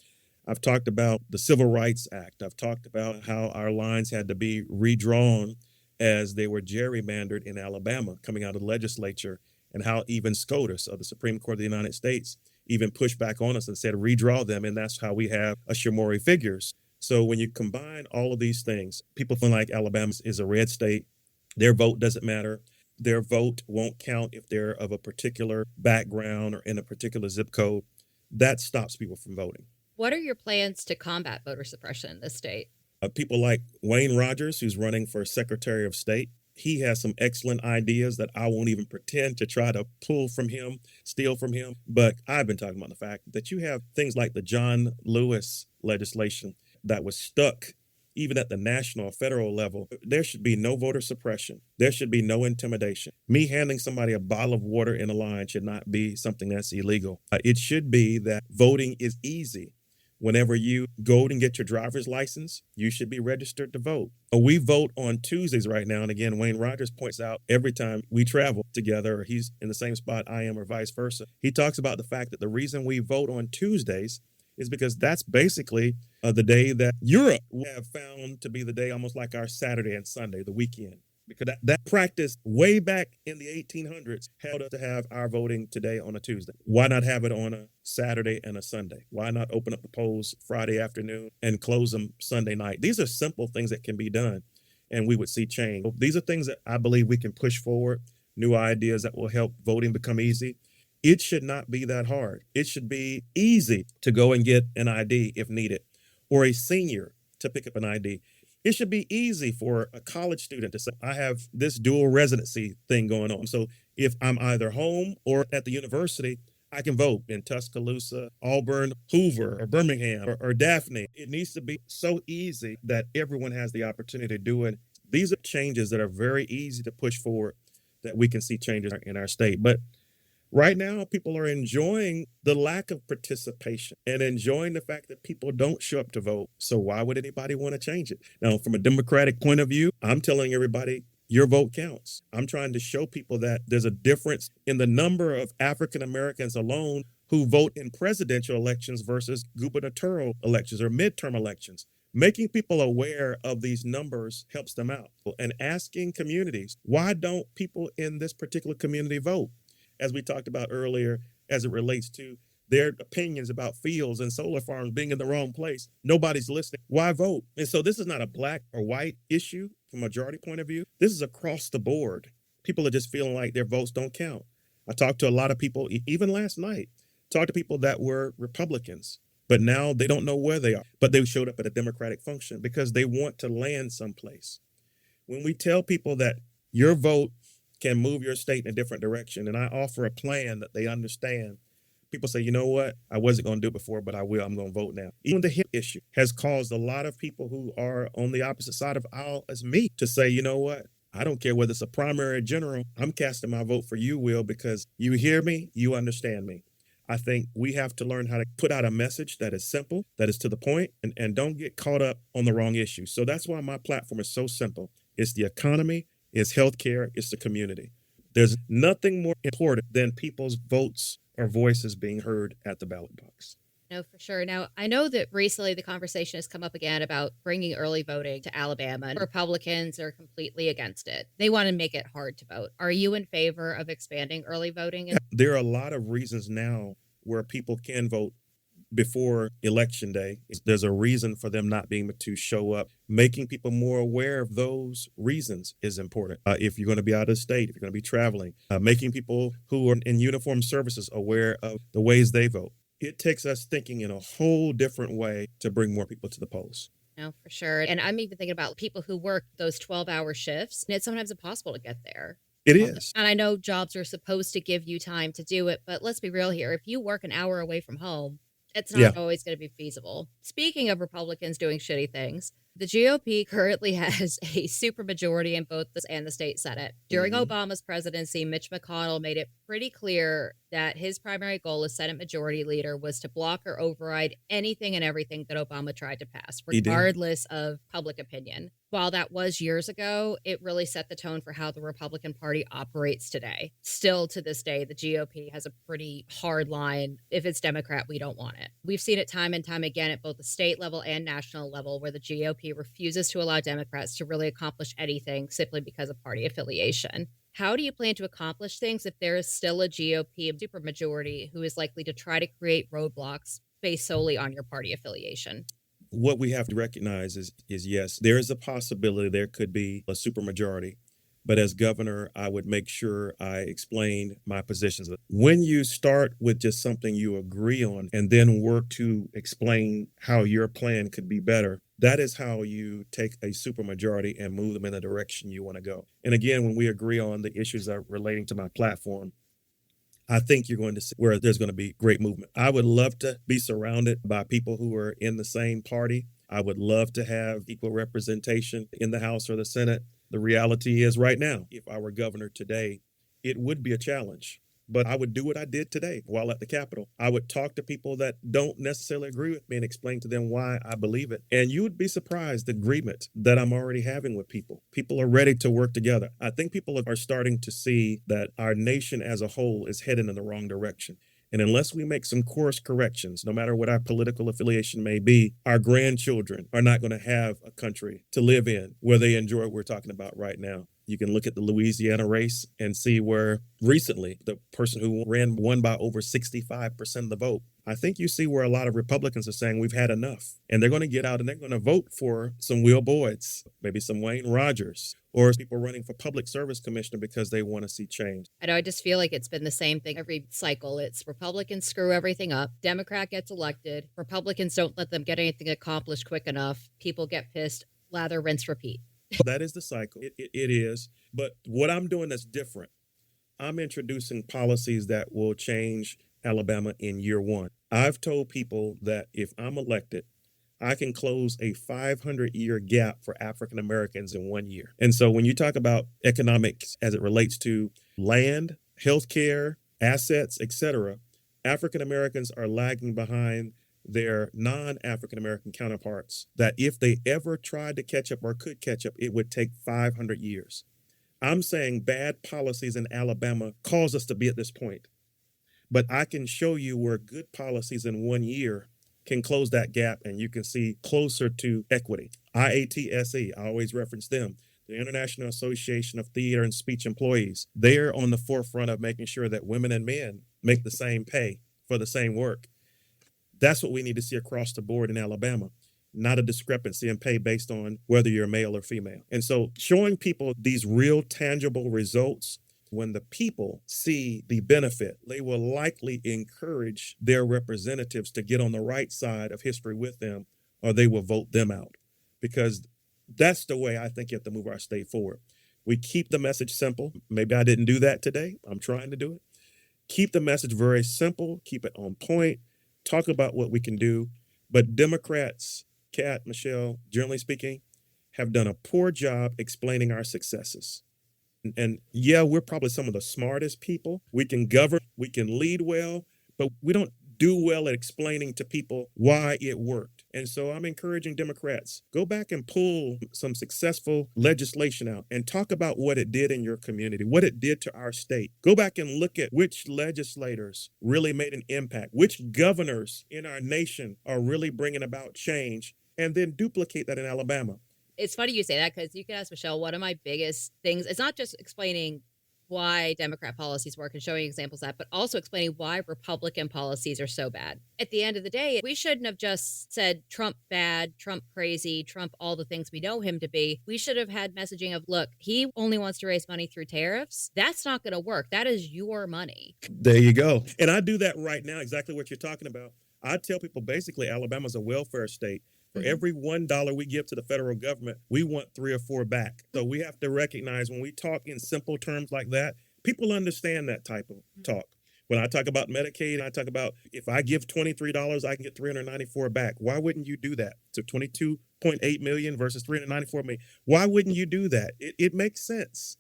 I've talked about the Civil Rights Act. I've talked about how our lines had to be redrawn as they were gerrymandered in Alabama coming out of the legislature, and how even SCOTUS of the Supreme Court of the United States even pushed back on us and said, redraw them. And that's how we have a Shamori figures. So when you combine all of these things, people feel like Alabama is a red state. Their vote doesn't matter. Their vote won't count if they're of a particular background or in a particular zip code. That stops people from voting. What are your plans to combat voter suppression in this state? People like Wayne Rogers, who's running for Secretary of State, he has some excellent ideas that I won't even pretend to try to pull from him, steal from him. But I've been talking about the fact that you have things like the John Lewis legislation that was stuck even at the national or federal level. There should be no voter suppression. There should be no intimidation. Me handing somebody a bottle of water in a line should not be something that's illegal. It should be that voting is easy. Whenever you go and get your driver's license, you should be registered to vote. We vote on Tuesdays right now. And again, Wayne Rogers points out every time we travel together, or he's in the same spot I am or vice versa, he talks about the fact that the reason we vote on Tuesdays is because that's basically the day that Europe have found to be the day almost like our Saturday and Sunday, the weekend. Because that practice way back in the 1800s held us to have our voting today on a Tuesday. Why not have it on a Saturday and a Sunday? Why not open up the polls Friday afternoon and close them Sunday night? These are simple things that can be done, and we would see change. These are things that I believe we can push forward, new ideas that will help voting become easy. It should not be that hard. It should be easy to go and get an ID if needed, or a senior to pick up an ID. It should be easy for a college student to say, I have this dual residency thing going on. So if I'm either home or at the university, I can vote in Tuscaloosa, Auburn, Hoover, or Birmingham, or Daphne. It needs to be so easy that everyone has the opportunity to do it. These are changes that are very easy to push forward, that we can see changes in our state. But right now, people are enjoying the lack of participation and enjoying the fact that people don't show up to vote. So why would anybody want to change it? Now, from a Democratic point of view, I'm telling everybody, your vote counts. I'm trying to show people that there's a difference in the number of African Americans alone who vote in presidential elections versus gubernatorial elections or midterm elections. Making people aware of these numbers helps them out. And asking communities, why don't people in this particular community vote? As we talked about earlier, as it relates to their opinions about fields and solar farms being in the wrong place. Nobody's listening. Why vote? And so this is not a black or white issue from a majority point of view. This is across the board. People are just feeling like their votes don't count. I talked to a lot of people, even last night, talked to people that were Republicans, but now they don't know where they are. But they showed up at a Democratic function because they want to land someplace. When we tell people that your vote can move your state in a different direction, and I offer a plan that they understand, people say, you know what? I wasn't going to do it before, but I will. I'm going to vote now. Even the HIP issue has caused a lot of people who are on the opposite side of the aisle as me to say, you know what? I don't care whether it's a primary or general. I'm casting my vote for you, Will, because you hear me, you understand me. I think we have to learn how to put out a message that is simple, that is to the point, and don't get caught up on the wrong issue. So that's why my platform is so simple. It's the economy, it's healthcare, it's the community. There's nothing more important than people's votes or voices being heard at the ballot box. No, for sure. Now, I know that recently the conversation has come up again about bringing early voting to Alabama, and Republicans are completely against it. They want to make it hard to vote. Are you in favor of expanding early voting? There are a lot of reasons now where people can vote before election day. There's a reason for them not being able to show up. Making people more aware of those reasons is important. If you're going to be out of state, if you're going to be traveling, making people who are in uniform services aware of the ways they vote. It takes us thinking in a whole different way to bring more people to the polls. No, for sure. And I'm even thinking about people who work those 12-hour shifts, and it's sometimes impossible to get there. It is. And I know jobs are supposed to give you time to do it, but let's be real here. If you work an hour away from home, it's not always going to be feasible. Speaking of Republicans doing shitty things, the GOP currently has a supermajority in both the and the state Senate. During Obama's presidency, Mitch McConnell made it pretty clear that his primary goal as Senate Majority Leader was to block or override anything and everything that Obama tried to pass, regardless of public opinion. While that was years ago, it really set the tone for how the Republican Party operates today. Still to this day, the GOP has a pretty hard line. If it's Democrat, we don't want it. We've seen it time and time again at both the state level and national level where the GOP refuses to allow Democrats to really accomplish anything simply because of party affiliation. How do you plan to accomplish things if there is still a GOP supermajority who is likely to try to create roadblocks based solely on your party affiliation? What we have to recognize is yes, there is a possibility there could be a supermajority. But as governor, I would make sure I explain my positions. When you start with just something you agree on and then work to explain how your plan could be better, that is how you take a supermajority and move them in the direction you want to go. And again, when we agree on the issues that are relating to my platform, I think you're going to see where there's going to be great movement. I would love to be surrounded by people who are in the same party. I would love to have equal representation in the House or the Senate. The reality is right now, if I were governor today, it would be a challenge. But I would do what I did today while at the Capitol. I would talk to people that don't necessarily agree with me and explain to them why I believe it. And you would be surprised the agreement that I'm already having with people. People are ready to work together. I think people are starting to see that our nation as a whole is heading in the wrong direction. And unless we make some course corrections, no matter what our political affiliation may be, our grandchildren are not going to have a country to live in where they enjoy what we're talking about right now. You can look at the Louisiana race and see where recently the person who won by over 65% of the vote. I think you see where a lot of Republicans are saying we've had enough, and they're going to get out and they're going to vote for some Will Boyds, maybe some Wayne Rogers, or people running for public service commissioner because they want to see change. I know, I just feel like it's been the same thing every cycle. It's Republicans screw everything up. Democrat gets elected. Republicans don't let them get anything accomplished quick enough. People get pissed. Lather, rinse, repeat. That is the cycle. It is. But what I'm doing that's different, I'm introducing policies that will change Alabama in year one. I've told people that if I'm elected, I can close a 500-year gap for African Americans in 1 year. And so when you talk about economics as it relates to land, healthcare, assets, etc., African Americans are lagging behind their non-African American counterparts, that if they ever tried to catch up or could catch up, it would take 500 years. I'm saying bad policies in Alabama cause us to be at this point. But I can show you where good policies in 1 year can close that gap and you can see closer to equity. IATSE, I always reference them, the International Association of Theater and Speech Employees. They're on the forefront of making sure that women and men make the same pay for the same work. That's what we need to see across the board in Alabama, not a discrepancy in pay based on whether you're male or female. And so showing people these real tangible results, when the people see the benefit, they will likely encourage their representatives to get on the right side of history with them, or they will vote them out. Because that's the way I think you have to move our state forward. We keep the message simple. Maybe I didn't do that today. I'm trying to do it. Keep the message very simple. Keep it on point. Talk about what we can do. But Democrats, Kat, Michelle, generally speaking, have done a poor job explaining our successes. And yeah, we're probably some of the smartest people. We can govern, we can lead well, but we don't do well at explaining to people why it worked. And so I'm encouraging Democrats, go back and pull some successful legislation out and talk about what it did in your community, what it did to our state. Go back and look at which legislators really made an impact, which governors in our nation are really bringing about change, and then duplicate that in Alabama. It's funny you say that because you can ask Michelle, one of my biggest things, it's not just explaining why Democrat policies work and showing examples of that, but also explaining why Republican policies are so bad. At the end of the day, we shouldn't have just said Trump bad, Trump crazy, Trump all the things we know him to be. We should have had messaging of, look, he only wants to raise money through tariffs. That's not going to work. That is your money. There you go. And I do that right now, exactly what you're talking about. I tell people basically Alabama's a welfare state. For every $1 we give to the federal government, we want 3 or 4 back. So we have to recognize when we talk in simple terms like that, people understand that type of talk. When I talk about Medicaid, I talk about if I give $23, I can get $394 back. Why wouldn't you do that? So $22.8 million versus $394 million. Why wouldn't you do that? It makes sense.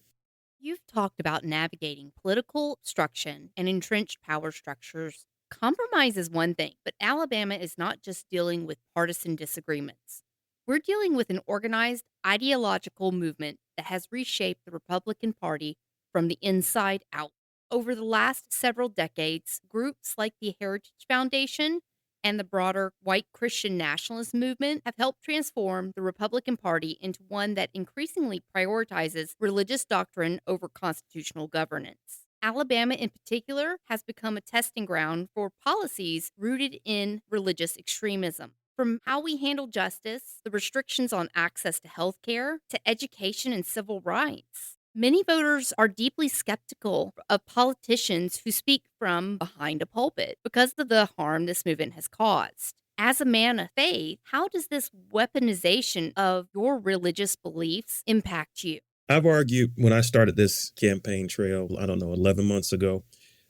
You've talked about navigating political obstruction and entrenched power structures. Compromise is one thing, but Alabama is not just dealing with partisan disagreements. We're dealing with an organized ideological movement that has reshaped the Republican Party from the inside out. Over the last several decades, groups like the Heritage Foundation and the broader white Christian nationalist movement have helped transform the Republican Party into one that increasingly prioritizes religious doctrine over constitutional governance. Alabama, in particular, has become a testing ground for policies rooted in religious extremism. From how we handle justice, the restrictions on access to health care, to education and civil rights. Many voters are deeply skeptical of politicians who speak from behind a pulpit because of the harm this movement has caused. As a man of faith, how does this weaponization of your religious beliefs impact you? I've argued when I started this campaign trail, 11 months ago,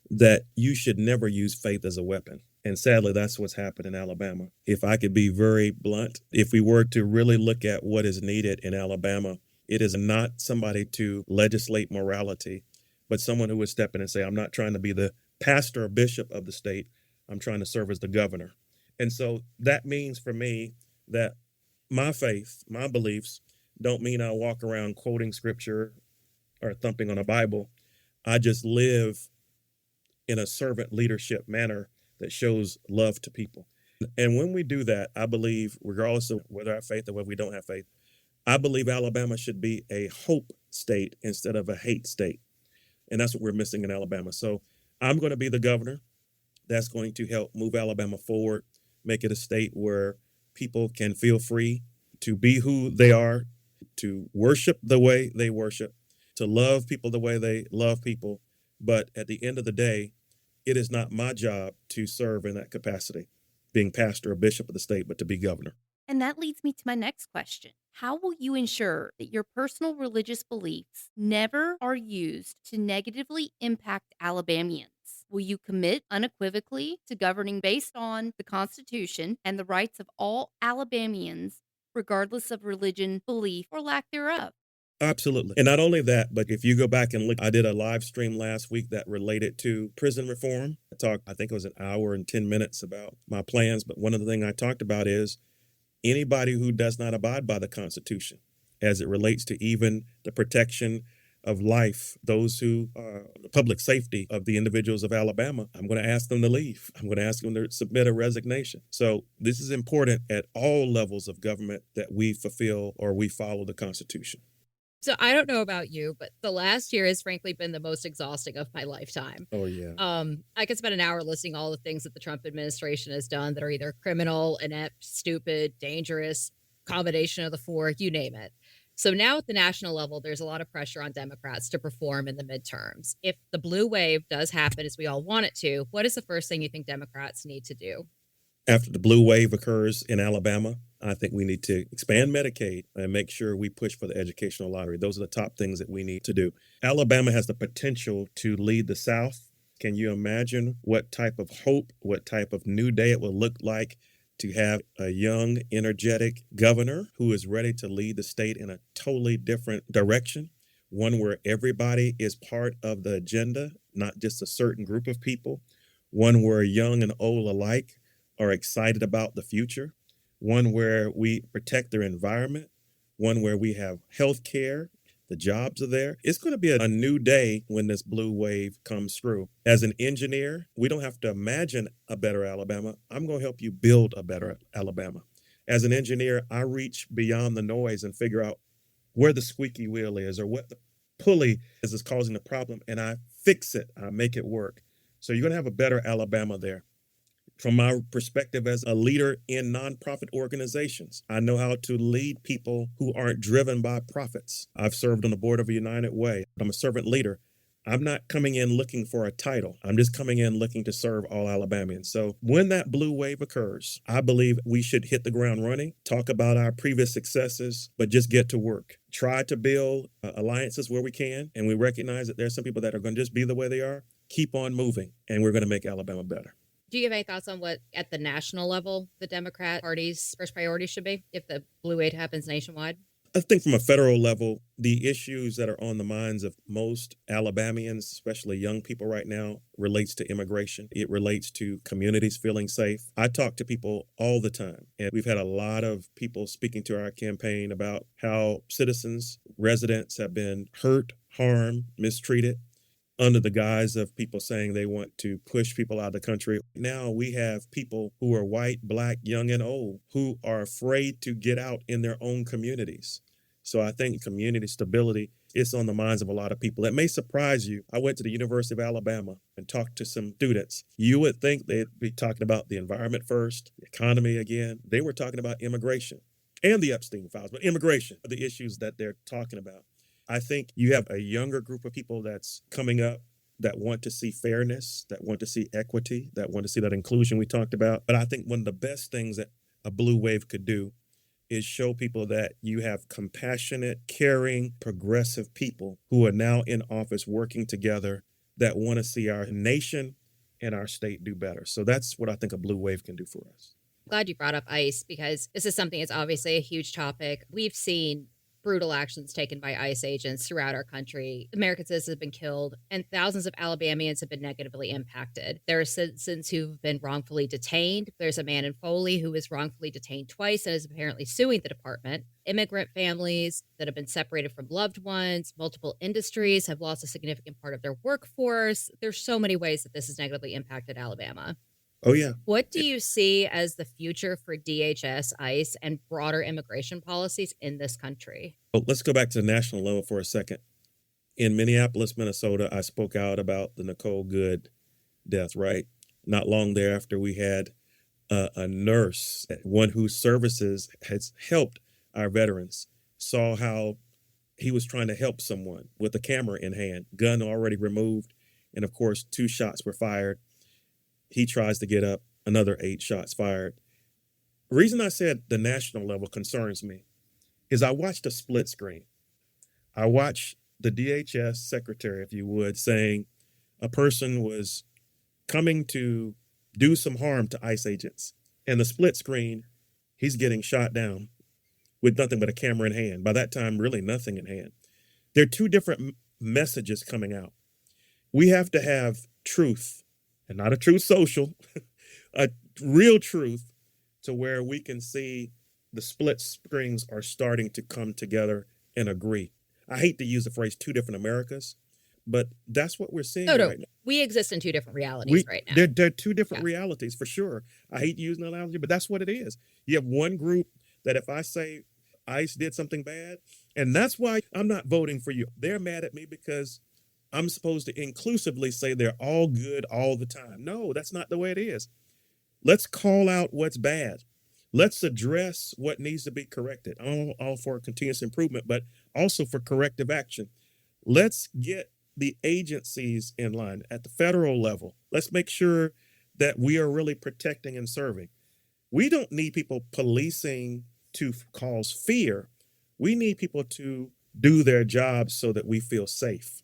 that you should never use faith as a weapon. And sadly, that's what's happened in Alabama. If I could be very blunt, if we were to really look at what is needed in Alabama, it is not somebody to legislate morality, but someone who would step in and say, I'm not trying to be the pastor or bishop of the state. I'm trying to serve as the governor. And so that means for me that my faith, my beliefs, don't mean I walk around quoting scripture or thumping on a Bible. I just live in a servant leadership manner that shows love to people. And when we do that, I believe, regardless of whether I have faith or whether we don't have faith, I believe Alabama should be a hope state instead of a hate state. And that's what we're missing in Alabama. So I'm going to be the governor that's going to help move Alabama forward, make it a state where people can feel free to be who they are, to worship the way they worship, to love people the way they love people. But at the end of the day, it is not my job to serve in that capacity, being pastor or bishop of the state, but to be governor. And that leads me to my next question. How will you ensure that your personal religious beliefs never are used to negatively impact Alabamians? Will you commit unequivocally to governing based on the Constitution and the rights of all Alabamians, regardless of religion, belief, or lack thereof? Absolutely. And not only that, but if you go back and look, I did a live stream last week that related to prison reform. I think it was an hour and 10 minutes about my plans. But one of the things I talked about is anybody who does not abide by the Constitution as it relates to even the protection of life, those who are the public safety of the individuals of Alabama, I'm going to ask them to leave. I'm going to ask them to submit a resignation. So this is important at all levels of government that we fulfill or we follow the Constitution. So I don't know about you, but the last year has frankly been the most exhausting of my lifetime. Oh, yeah. I could spend an hour listing all the things that the Trump administration has done that are either criminal, inept, stupid, dangerous, combination of the four, you name it. So now at the national level, there's a lot of pressure on Democrats to perform in the midterms. If the blue wave does happen as we all want it to, what is the first thing you think Democrats need to do? After the blue wave occurs in Alabama, I think we need to expand Medicaid and make sure we push for the educational lottery. Those are the top things that we need to do. Alabama has the potential to lead the South. Can you imagine what type of hope, what type of new day it will look like to have a young, energetic governor who is ready to lead the state in a totally different direction, one where everybody is part of the agenda, not just a certain group of people, one where young and old alike are excited about the future, one where we protect their environment, one where we have health care, the jobs are there. It's going to be a new day when this blue wave comes through. As an engineer, we don't have to imagine a better Alabama. I'm going to help you build a better Alabama. As an engineer, I reach beyond the noise and figure out where the squeaky wheel is or what the pulley is causing the problem, and I fix it. I make it work. So you're going to have a better Alabama there. From my perspective as a leader in nonprofit organizations, I know how to lead people who aren't driven by profits. I've served on the board of United Way. I'm a servant leader. I'm not coming in looking for a title. I'm just coming in looking to serve all Alabamians. So when that blue wave occurs, I believe we should hit the ground running, talk about our previous successes, but just get to work. Try to build alliances where we can, and we recognize that there's some people that are going to just be the way they are. Keep on moving, and we're going to make Alabama better. Do you have any thoughts on what, at the national level, the Democrat Party's first priority should be if the blue wave happens nationwide? I think from a federal level, the issues that are on the minds of most Alabamians, especially young people right now, relates to immigration. It relates to communities feeling safe. I talk to people all the time, and we've had a lot of people speaking to our campaign about how citizens, residents have been hurt, harmed, mistreated, under the guise of people saying they want to push people out of the country. Now we have people who are white, black, young, and old who are afraid to get out in their own communities. So I think community stability is on the minds of a lot of people. It may surprise you. I went to the University of Alabama and talked to some students. You would think they'd be talking about the environment first, the economy again. They were talking about immigration and the Epstein files, but immigration are the issues that they're talking about. I think you have a younger group of people that's coming up that want to see fairness, that want to see equity, that want to see that inclusion we talked about. But I think one of the best things that a blue wave could do is show people that you have compassionate, caring, progressive people who are now in office working together that want to see our nation and our state do better. So that's what I think a blue wave can do for us. Glad you brought up ICE because this is something that's obviously a huge topic. We've seen brutal actions taken by ICE agents throughout our country. American citizens have been killed, and thousands of Alabamians have been negatively impacted. There are citizens who've been wrongfully detained. There's a man in Foley who was wrongfully detained twice and is apparently suing the department. Immigrant families that have been separated from loved ones. Multiple industries have lost a significant part of their workforce. There's so many ways that this has negatively impacted Alabama. Oh, yeah. What do you see as the future for DHS, ICE, and broader immigration policies in this country? Well, let's go back to the national level for a second. In Minneapolis, Minnesota, I spoke out about the Nicole Good death, right? Not long thereafter, we had a nurse, one whose services has helped our veterans, saw how he was trying to help someone with a camera in hand, gun already removed, and of course, 2 shots were fired. He tries to get up, another 8 shots fired. The reason I said the national level concerns me is I watched a split screen. I watched the DHS secretary, if you would, saying a person was coming to do some harm to ICE agents. And the split screen, he's getting shot down with nothing but a camera in hand. By that time, really nothing in hand. There are 2 different messages coming out. We have to have truth, and not a truth social, a real truth to where we can see the split screens are starting to come together and agree. I hate to use the phrase two different Americas, but that's what we're No, seeing no, right now. we exist in two different realities We right now. they're two different Yeah. realities for sure. I hate using the analogy, but that's what it is. You have one group that if I say ICE did something bad, and that's why I'm not voting for you. They're mad at me because I'm supposed to inclusively say they're all good all the time. No, that's not the way it is. Let's call out what's bad. Let's address what needs to be corrected. I'm all for continuous improvement, but also for corrective action. Let's get the agencies in line at the federal level. Let's make sure that we are really protecting and serving. We don't need people policing to cause fear. We need people to do their jobs so that we feel safe.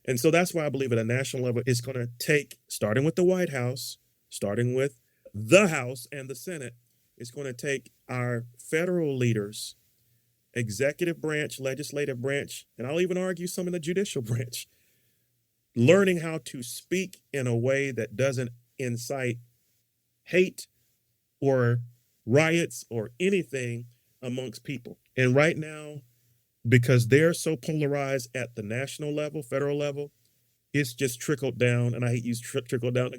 And so that's why I believe at a national level, it's going to take, starting with the White House, starting with the House and the Senate, it's going to take our federal leaders, executive branch, legislative branch, and I'll even argue some in the judicial branch, learning how to speak in a way that doesn't incite hate or riots or anything amongst people. And right now, because they're so polarized at the national level, federal level, it's just trickled down. And I hate use trickle down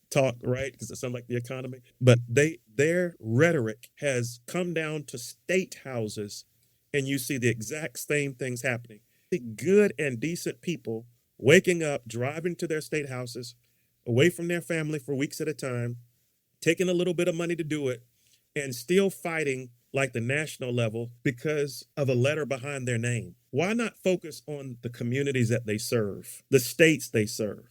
talk, right? Because it sounds like the economy. But their rhetoric has come down to state houses, and you see the exact same things happening. The good and decent people waking up, driving to their state houses, away from their family for weeks at a time, taking a little bit of money to do it, and still fighting like the national level because of a letter behind their name. Why not focus on the communities that they serve, the states they serve?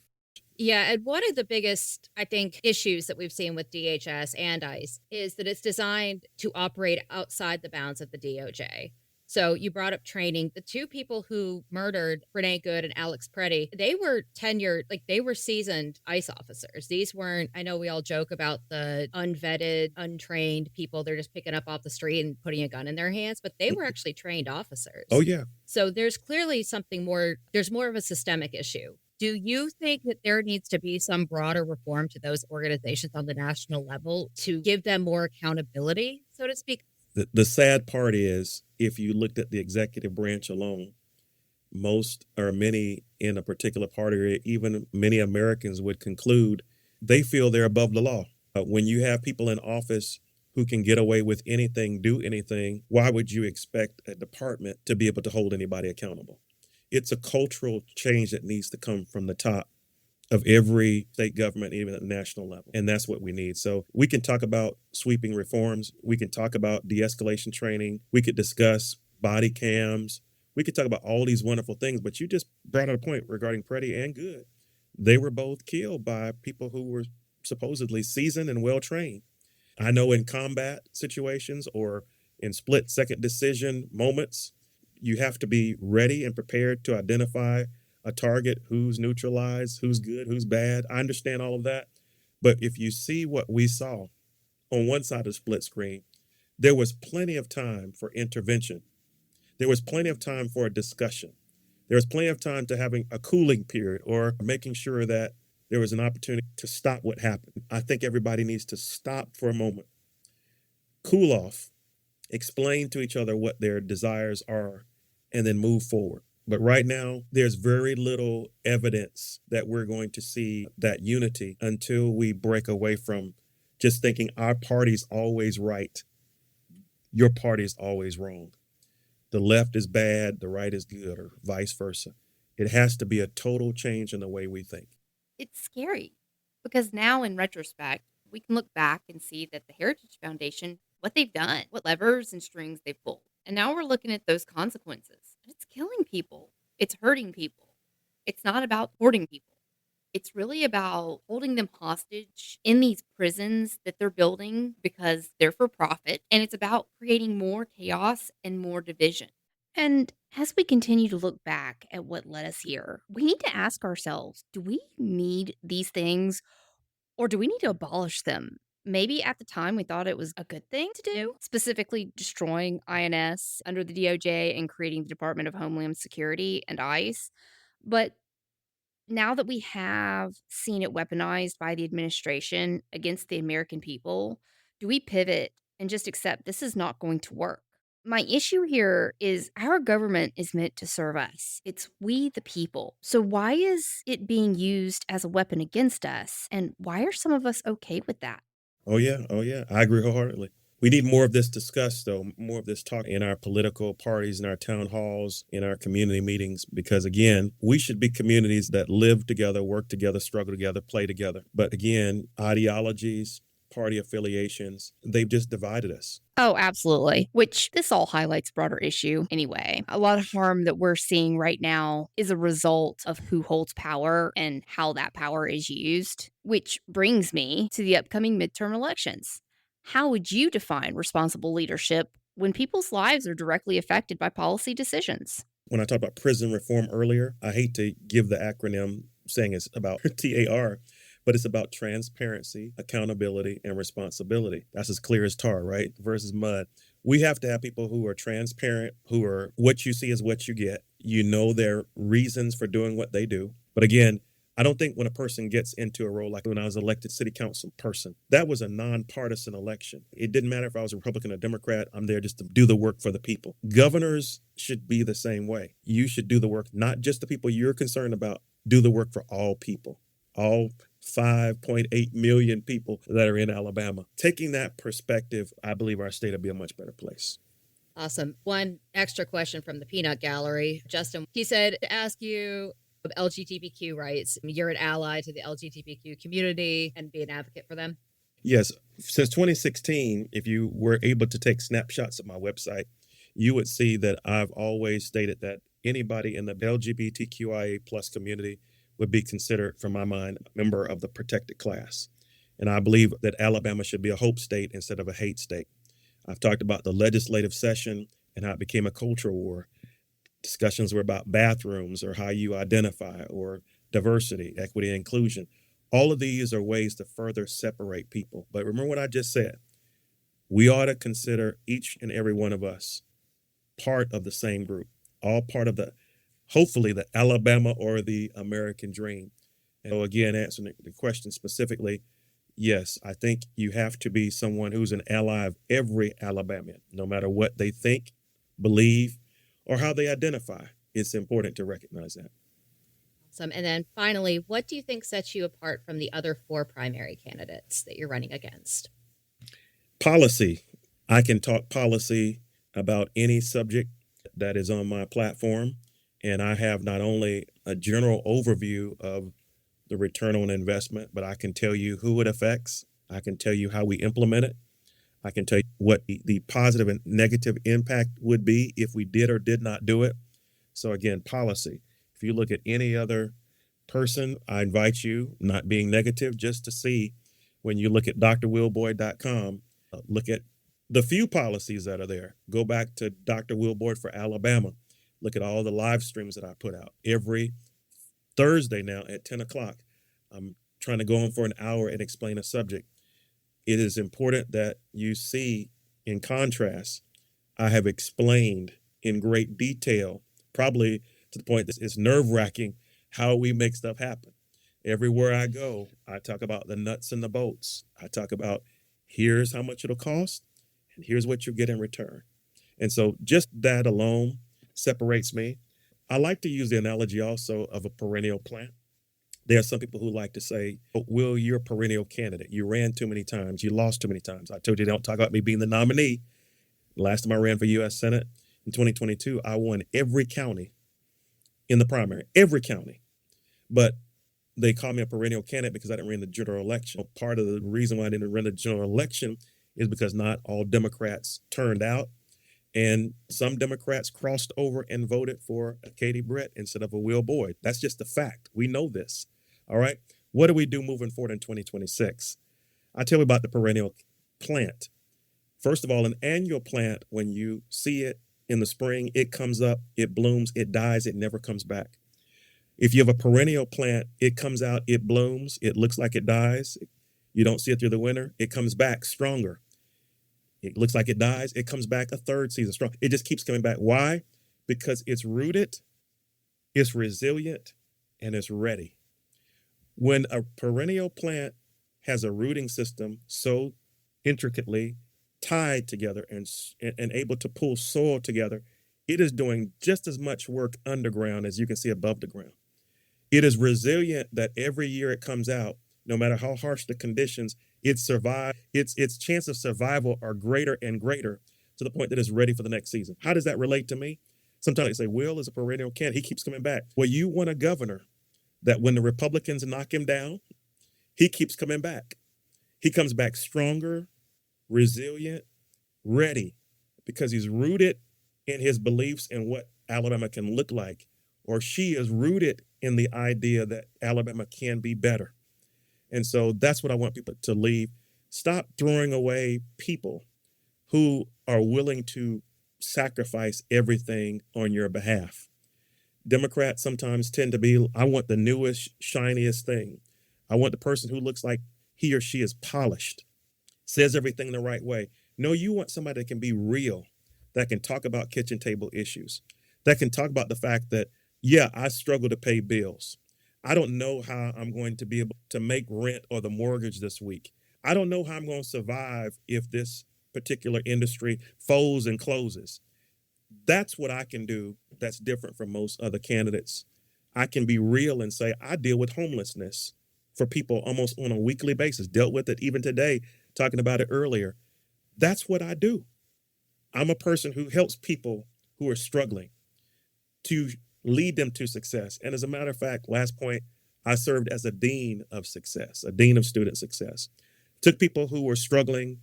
Yeah, and one of the biggest, I think, issues that we've seen with DHS and ICE is that it's designed to operate outside the bounds of the DOJ. So you brought up training. The two people who murdered Renee Good and Alex Preddy, they were tenured, like they were seasoned ICE officers. These weren't, I know we all joke about the unvetted, untrained people. They're just picking up off the street and putting a gun in their hands, but they were actually trained officers. Oh, yeah. So there's clearly something more, there's more of a systemic issue. Do you think that there needs to be some broader reform to those organizations on the national level to give them more accountability, so to speak? The sad part is if you looked at the executive branch alone, most or many in a particular party, or even many Americans would conclude they feel they're above the law. When you have people in office who can get away with anything, do anything, why would you expect a department to be able to hold anybody accountable? It's a cultural change that needs to come from the top of every state government, even at the national level. And that's what we need. So we can talk about sweeping reforms. We can talk about de-escalation training. We could discuss body cams. We could talk about all these wonderful things, but you just brought up a point regarding Preddy and Good. They were both killed by people who were supposedly seasoned and well-trained. I know in combat situations or in split-second decision moments, you have to be ready and prepared to identify a target, who's neutralized, who's good, who's bad. I understand all of that. But if you see what we saw on one side of the split screen, there was plenty of time for intervention. There was plenty of time for a discussion. There was plenty of time to having a cooling period or making sure that there was an opportunity to stop what happened. I think everybody needs to stop for a moment, cool off, explain to each other what their desires are, and then move forward. But right now, there's very little evidence that we're going to see that unity until we break away from just thinking our party's always right, your party is always wrong. The left is bad, the right is good, or vice versa. It has to be a total change in the way we think. It's scary because now, in retrospect, we can look back and see that the Heritage Foundation, what they've done, what levers and strings they've pulled. And now we're looking at those consequences. It's killing people, it's hurting people. It's not about hoarding people. It's really about holding them hostage in these prisons that they're building because they're for profit. And it's about creating more chaos and more division. And as we continue to look back at what led us here, we need to ask ourselves, do we need these things or do we need to abolish them? Maybe at the time we thought it was a good thing to do, specifically destroying INS under the DOJ and creating the Department of Homeland Security and ICE. But now that we have seen it weaponized by the administration against the American people, do we pivot and just accept this is not going to work? My issue here is our government is meant to serve us. It's we, the people. So why is it being used as a weapon against us? And why are some of us okay with that? Oh yeah, oh yeah. I agree wholeheartedly. We need more of this discussed, though, more of this talk in our political parties, in our town halls, in our community meetings, because again, we should be communities that live together, work together, struggle together, play together. But again, ideologies, party affiliations, they've just divided us. Oh, absolutely. Which this all highlights broader issue anyway. A lot of harm that we're seeing right now is a result of who holds power and how that power is used, which brings me to the upcoming midterm elections. How would you define responsible leadership when people's lives are directly affected by policy decisions? When I talked about prison reform earlier, I hate to give the acronym saying it's about TAR, but it's about transparency, accountability, and responsibility. That's as clear as tar, right? Versus mud. We have to have people who are transparent, who are what you see is what you get. You know their reasons for doing what they do. But again, I don't think when a person gets into a role like when I was elected city council person, that was a nonpartisan election. It didn't matter if I was a Republican or Democrat. I'm there just to do the work for the people. Governors should be the same way. You should do the work, not just the people you're concerned about, do the work for all people, all 5.8 million people that are in Alabama. Taking that perspective, I believe our state will be a much better place. Awesome. One extra question from the Peanut Gallery. Justin, he said to ask you of LGBTQ rights. You're an ally to the LGBTQ community and be an advocate for them. Yes. Since 2016, if you were able to take snapshots of my website, you would see that I've always stated that anybody in the LGBTQIA plus community would be considered, from my mind, a member of the protected class. And I believe that Alabama should be a hope state instead of a hate state. I've talked about the legislative session and how it became a culture war. Discussions were about bathrooms or how you identify or diversity, equity, and inclusion. All of these are ways to further separate people. But remember what I just said. We ought to consider each and every one of us part of the same group, all part of hopefully the Alabama or the American dream. And so again, answering the question specifically, yes, I think you have to be someone who's an ally of every Alabamian, no matter what they think, believe, or how they identify. It's important to recognize that. Awesome. And then finally, what do you think sets you apart from the other 4 primary candidates that you're running against? Policy. I can talk policy about any subject that is on my platform. And I have not only a general overview of the return on investment, but I can tell you who it affects. I can tell you how we implement it. I can tell you what the positive and negative impact would be if we did or did not do it. So again, policy. If you look at any other person, I invite you, not being negative, just to see when you look at drwillboyd.com, look at the few policies that are there. Go back to Dr. Will Boyd for Alabama. Look at all the live streams that I put out every Thursday now at 10 o'clock. I'm trying to go on for an hour and explain a subject. It is important that you see, in contrast, I have explained in great detail, probably to the point that it's nerve-wracking, how we make stuff happen. Everywhere I go, I talk about the nuts and the bolts. I talk about here's how much it'll cost, and here's what you'll get in return. And so just that alone separates me. I like to use the analogy also of a perennial plant. There are some people who like to say, oh, Will, you're a perennial candidate. You ran too many times. You lost too many times. I told you, don't talk about me being the nominee. Last time I ran for U.S. Senate in 2022, I won every county in the primary, every county. But they called me a perennial candidate because I didn't run the general election. Part of the reason why I didn't run the general election is because not all Democrats turned out. And some Democrats crossed over and voted for a Katie Brett instead of a Will Boyd. That's just a fact. We know this. All right. What do we do moving forward in 2026? I'll tell you about the perennial plant. First of all, an annual plant, when you see it in the spring, it comes up, it blooms, it dies, it never comes back. If you have a perennial plant, it comes out, it blooms, it looks like it dies. You don't see it through the winter, it comes back stronger. It looks like it dies. It comes back a third season strong. It just keeps coming back. Why? Because it's rooted, it's resilient, and it's ready. When a perennial plant has a rooting system so intricately tied together and able to pull soil together, it is doing just as much work underground as you can see above the ground. It is resilient that every year it comes out, no matter how harsh the conditions, its chance of survival are greater and greater to the point that it's ready for the next season. How does that relate to me? Sometimes they say, Will is a perennial candidate. He keeps coming back. Well, you want a governor that when the Republicans knock him down, he keeps coming back. He comes back stronger, resilient, ready, because he's rooted in his beliefs and what Alabama can look like, or she is rooted in the idea that Alabama can be better. And so that's what I want people to leave. Stop throwing away people who are willing to sacrifice everything on your behalf. Democrats sometimes tend to be, I want the newest, shiniest thing. I want the person who looks like he or she is polished, says everything the right way. No, you want somebody that can be real, that can talk about kitchen table issues, that can talk about the fact that, yeah, I struggle to pay bills. I don't know how I'm going to be able to make rent or the mortgage this week. I don't know how I'm going to survive if this particular industry folds and closes. That's what I can do that's different from most other candidates. I can be real and say, I deal with homelessness for people almost on a weekly basis, dealt with it even today, talking about it earlier. That's what I do. I'm a person who helps people who are struggling to lead them to success. And as a matter of fact, last point, I served as a dean of success, a dean of student success. Took people who were struggling,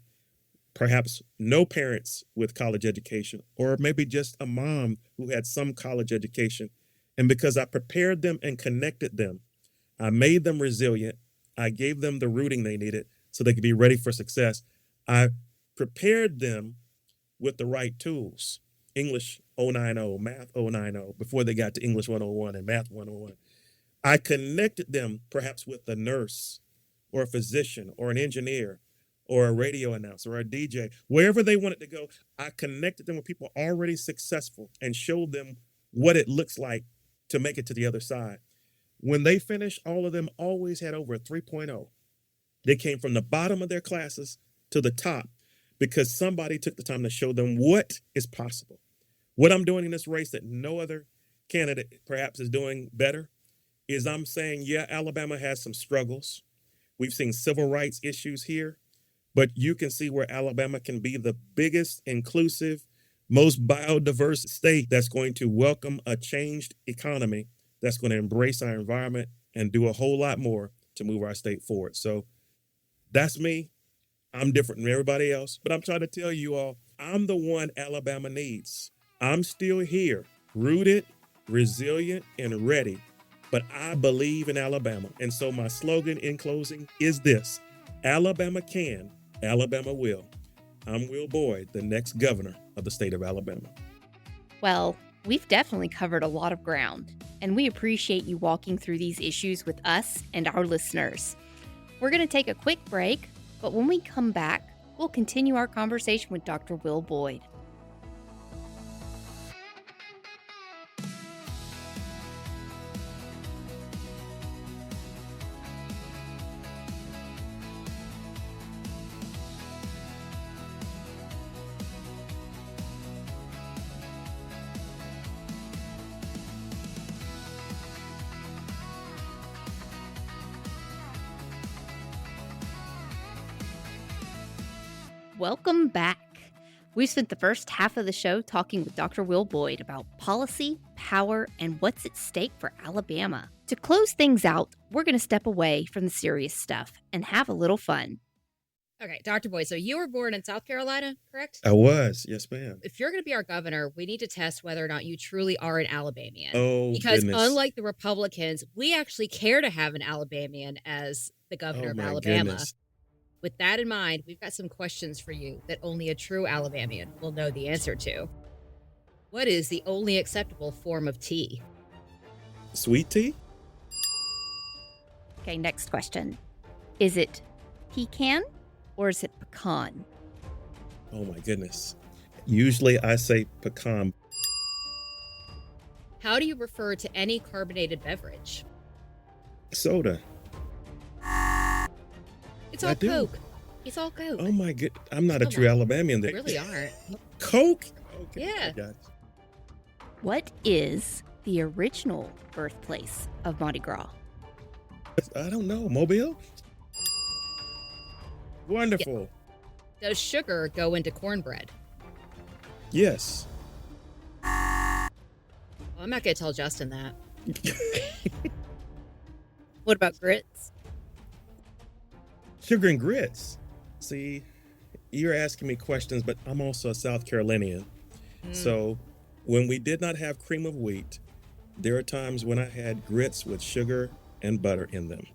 perhaps no parents with college education, or maybe just a mom who had some college education. And because I prepared them and connected them, I made them resilient. I gave them the rooting they needed so they could be ready for success. I prepared them with the right tools. English 090, Math 090, before they got to English 101 and Math 101. I connected them perhaps with a nurse or a physician or an engineer or a radio announcer or a DJ. Wherever they wanted to go, I connected them with people already successful and showed them what it looks like to make it to the other side. When they finished, all of them always had over a 3.0. They came from the bottom of their classes to the top because somebody took the time to show them what is possible. What I'm doing in this race that no other candidate perhaps is doing better is I'm saying, yeah, Alabama has some struggles. We've seen civil rights issues here, but you can see where Alabama can be the biggest, inclusive, most biodiverse state that's going to welcome a changed economy, that's going to embrace our environment and do a whole lot more to move our state forward. So that's me. I'm different than everybody else, but I'm trying to tell you all, I'm the one Alabama needs. I'm still here, rooted, resilient, and ready, but I believe in Alabama. And so my slogan in closing is this: Alabama can, Alabama will. I'm Will Boyd, the next governor of the state of Alabama. Well, we've definitely covered a lot of ground, and we appreciate you walking through these issues with us and our listeners. We're going to take a quick break, but when we come back, we'll continue our conversation with Dr. Will Boyd. Welcome back. We spent the first half of the show talking with Dr. Will Boyd about policy, power, and what's at stake for Alabama. To close things out, we're going to step away from the serious stuff and have a little fun. Okay, Dr. Boyd, so you were born in South Carolina, correct? I was, yes, ma'am. If you're going to be our governor, we need to test whether or not you truly are an Alabamian. Oh, because goodness. unlike the Republicans, we actually care to have an Alabamian as the governor Oh, of my Alabama. goodness. With that in mind, we've got some questions for you that only a true Alabamian will know the answer to. What is the only acceptable form of tea? Sweet tea? Okay, next question. Is it pecan or is it pecan? Oh, my goodness. Usually I say pecan. How do you refer to any carbonated beverage? Soda. It's I all do. Coke. He's all Coke. Oh my good. I'm not a Come true on. Alabamian. You There. really aren't. Coke. Okay. Yeah. I got you. What is the original birthplace of Mardi Gras? I don't know. Mobile. Wonderful. Does sugar go into cornbread? Yes. Well, I'm not going to tell Justin that. What about grits? Sugar and grits. See, you're asking me questions, but I'm also a South Carolinian. So when we did not have cream of wheat, there are times when I had grits with sugar and butter in them.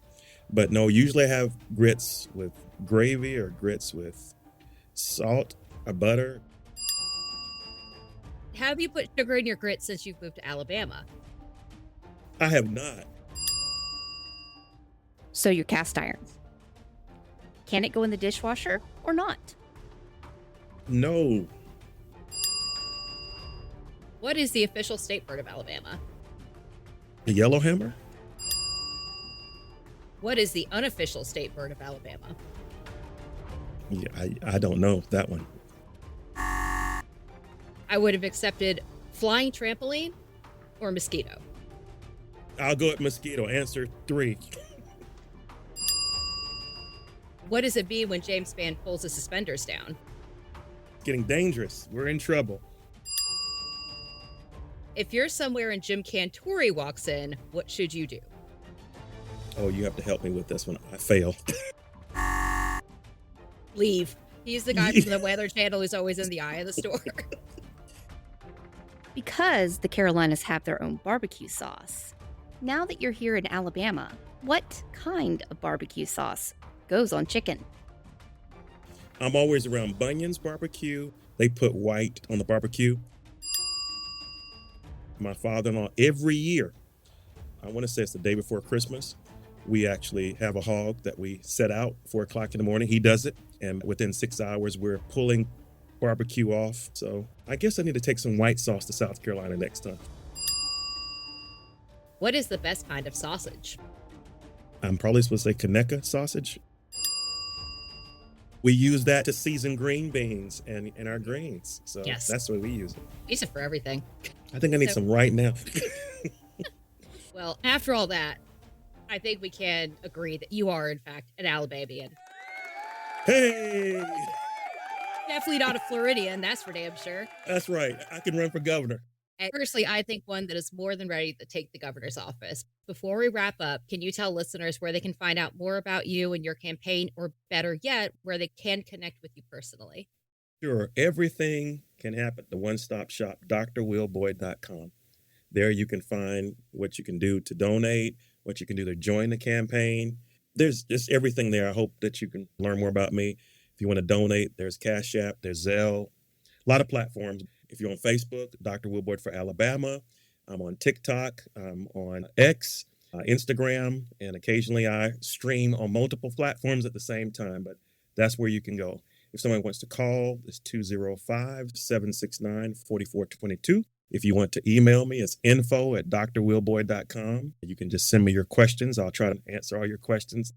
But no, usually I have grits with gravy or grits with salt or butter. Have you put sugar in your grits since you've moved to Alabama? I have not. So your cast irons. Can it go in the dishwasher or not? No. What is the official state bird of Alabama? The yellowhammer? What is the unofficial state bird of Alabama? Yeah, I don't know that one. I would have accepted flying trampoline or mosquito. I'll go with mosquito. Answer 3. What does it be when James Spann pulls his suspenders down? Getting dangerous. We're in trouble. If you're somewhere and Jim Cantore walks in, what should you do? Oh, you have to help me with this one. I fail. Leave. He's the guy from the Weather Channel who's always in the eye of the store. Because the Carolinas have their own barbecue sauce. Now that you're here in Alabama, what kind of barbecue sauce goes on chicken? I'm always around Bunyan's barbecue. They put white on the barbecue. My father-in-law, every year, I want to say it's the day before Christmas, we actually have a hog that we set out 4 o'clock in the morning. He does it. And within 6 hours, we're pulling barbecue off. So I guess I need to take some white sauce to South Carolina next time. What is the best kind of sausage? I'm probably supposed to say Conecuh sausage. We use that to season green beans and our greens. So Yes. that's the way we use it. Use it for everything. I think I need So- some right now. Well, after all that, I think we can agree that you are, in fact, an Alabamian. Hey, Definitely not a Floridian, that's for damn sure. that's right. I can run for governor. And personally, I think one that is more than ready to take the governor's office. Before we wrap up, can you tell listeners where they can find out more about you and your campaign, or better yet, where they can connect with you personally? Sure. Everything can happen. The one-stop shop, drwillboyd.com. There you can find what you can do to donate, what you can do to join the campaign. There's just everything there. I hope that you can learn more about me. If you want to donate, there's Cash App, there's Zelle, a lot of platforms. If you're on Facebook, Dr. Will Boyd for Alabama. I'm on TikTok, I'm on X, Instagram, and occasionally I stream on multiple platforms at the same time, but that's where you can go. If someone wants to call, it's 205-769-4422. If you want to email me, it's info@drwillboyd.com. You can just send me your questions. I'll try to answer all your questions.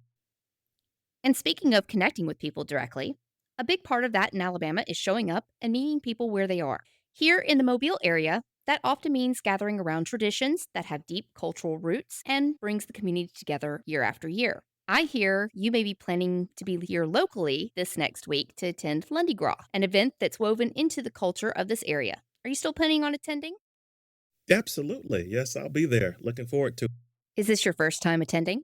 And speaking of connecting with people directly, a big part of that in Alabama is showing up and meeting people where they are. Here in the Mobile area, that often means gathering around traditions that have deep cultural roots and brings the community together year after year. I hear you may be planning to be here locally this next week to attend Lundi Gras, an event that's woven into the culture of this area. Are you still planning on attending? Absolutely. Yes, I'll be there. Looking forward to it. Is this your first time attending?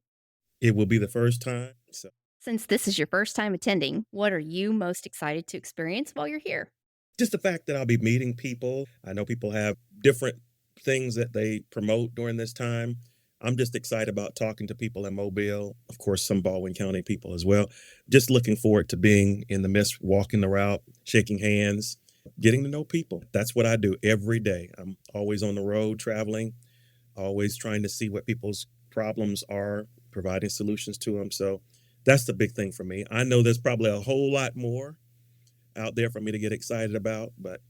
It will be the first time. So Since this is your first time attending, what are you most excited to experience while you're here? just the fact that I'll be meeting people. I know people have different things that they promote during this time. I'm just excited about talking to people in Mobile, of course, some Baldwin County people as well. Just looking forward to being in the midst, walking the route, shaking hands, getting to know people. That's what I do every day. I'm always on the road traveling, always trying to see what people's problems are, providing solutions to them. So that's the big thing for me. I know there's probably a whole lot more out there for me to get excited about, but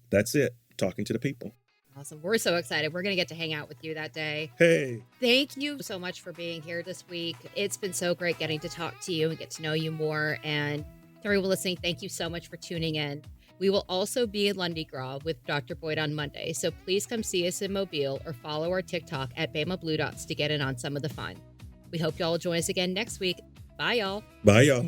that's it, talking to the people. Awesome. We're so excited. We're going to get to hang out with you that day. Hey, Thank you so much for being here this week. It's been so great getting to talk to you and get to know you more. And to everyone listening, thank you so much for tuning in. We will also be in Lundy Gras with Dr. Boyd on Monday, so please come see us in Mobile or follow our TikTok at Bama Blue Dots to get in on some of the fun. We hope y'all will join us again next week. Bye, y'all. bye, y'all.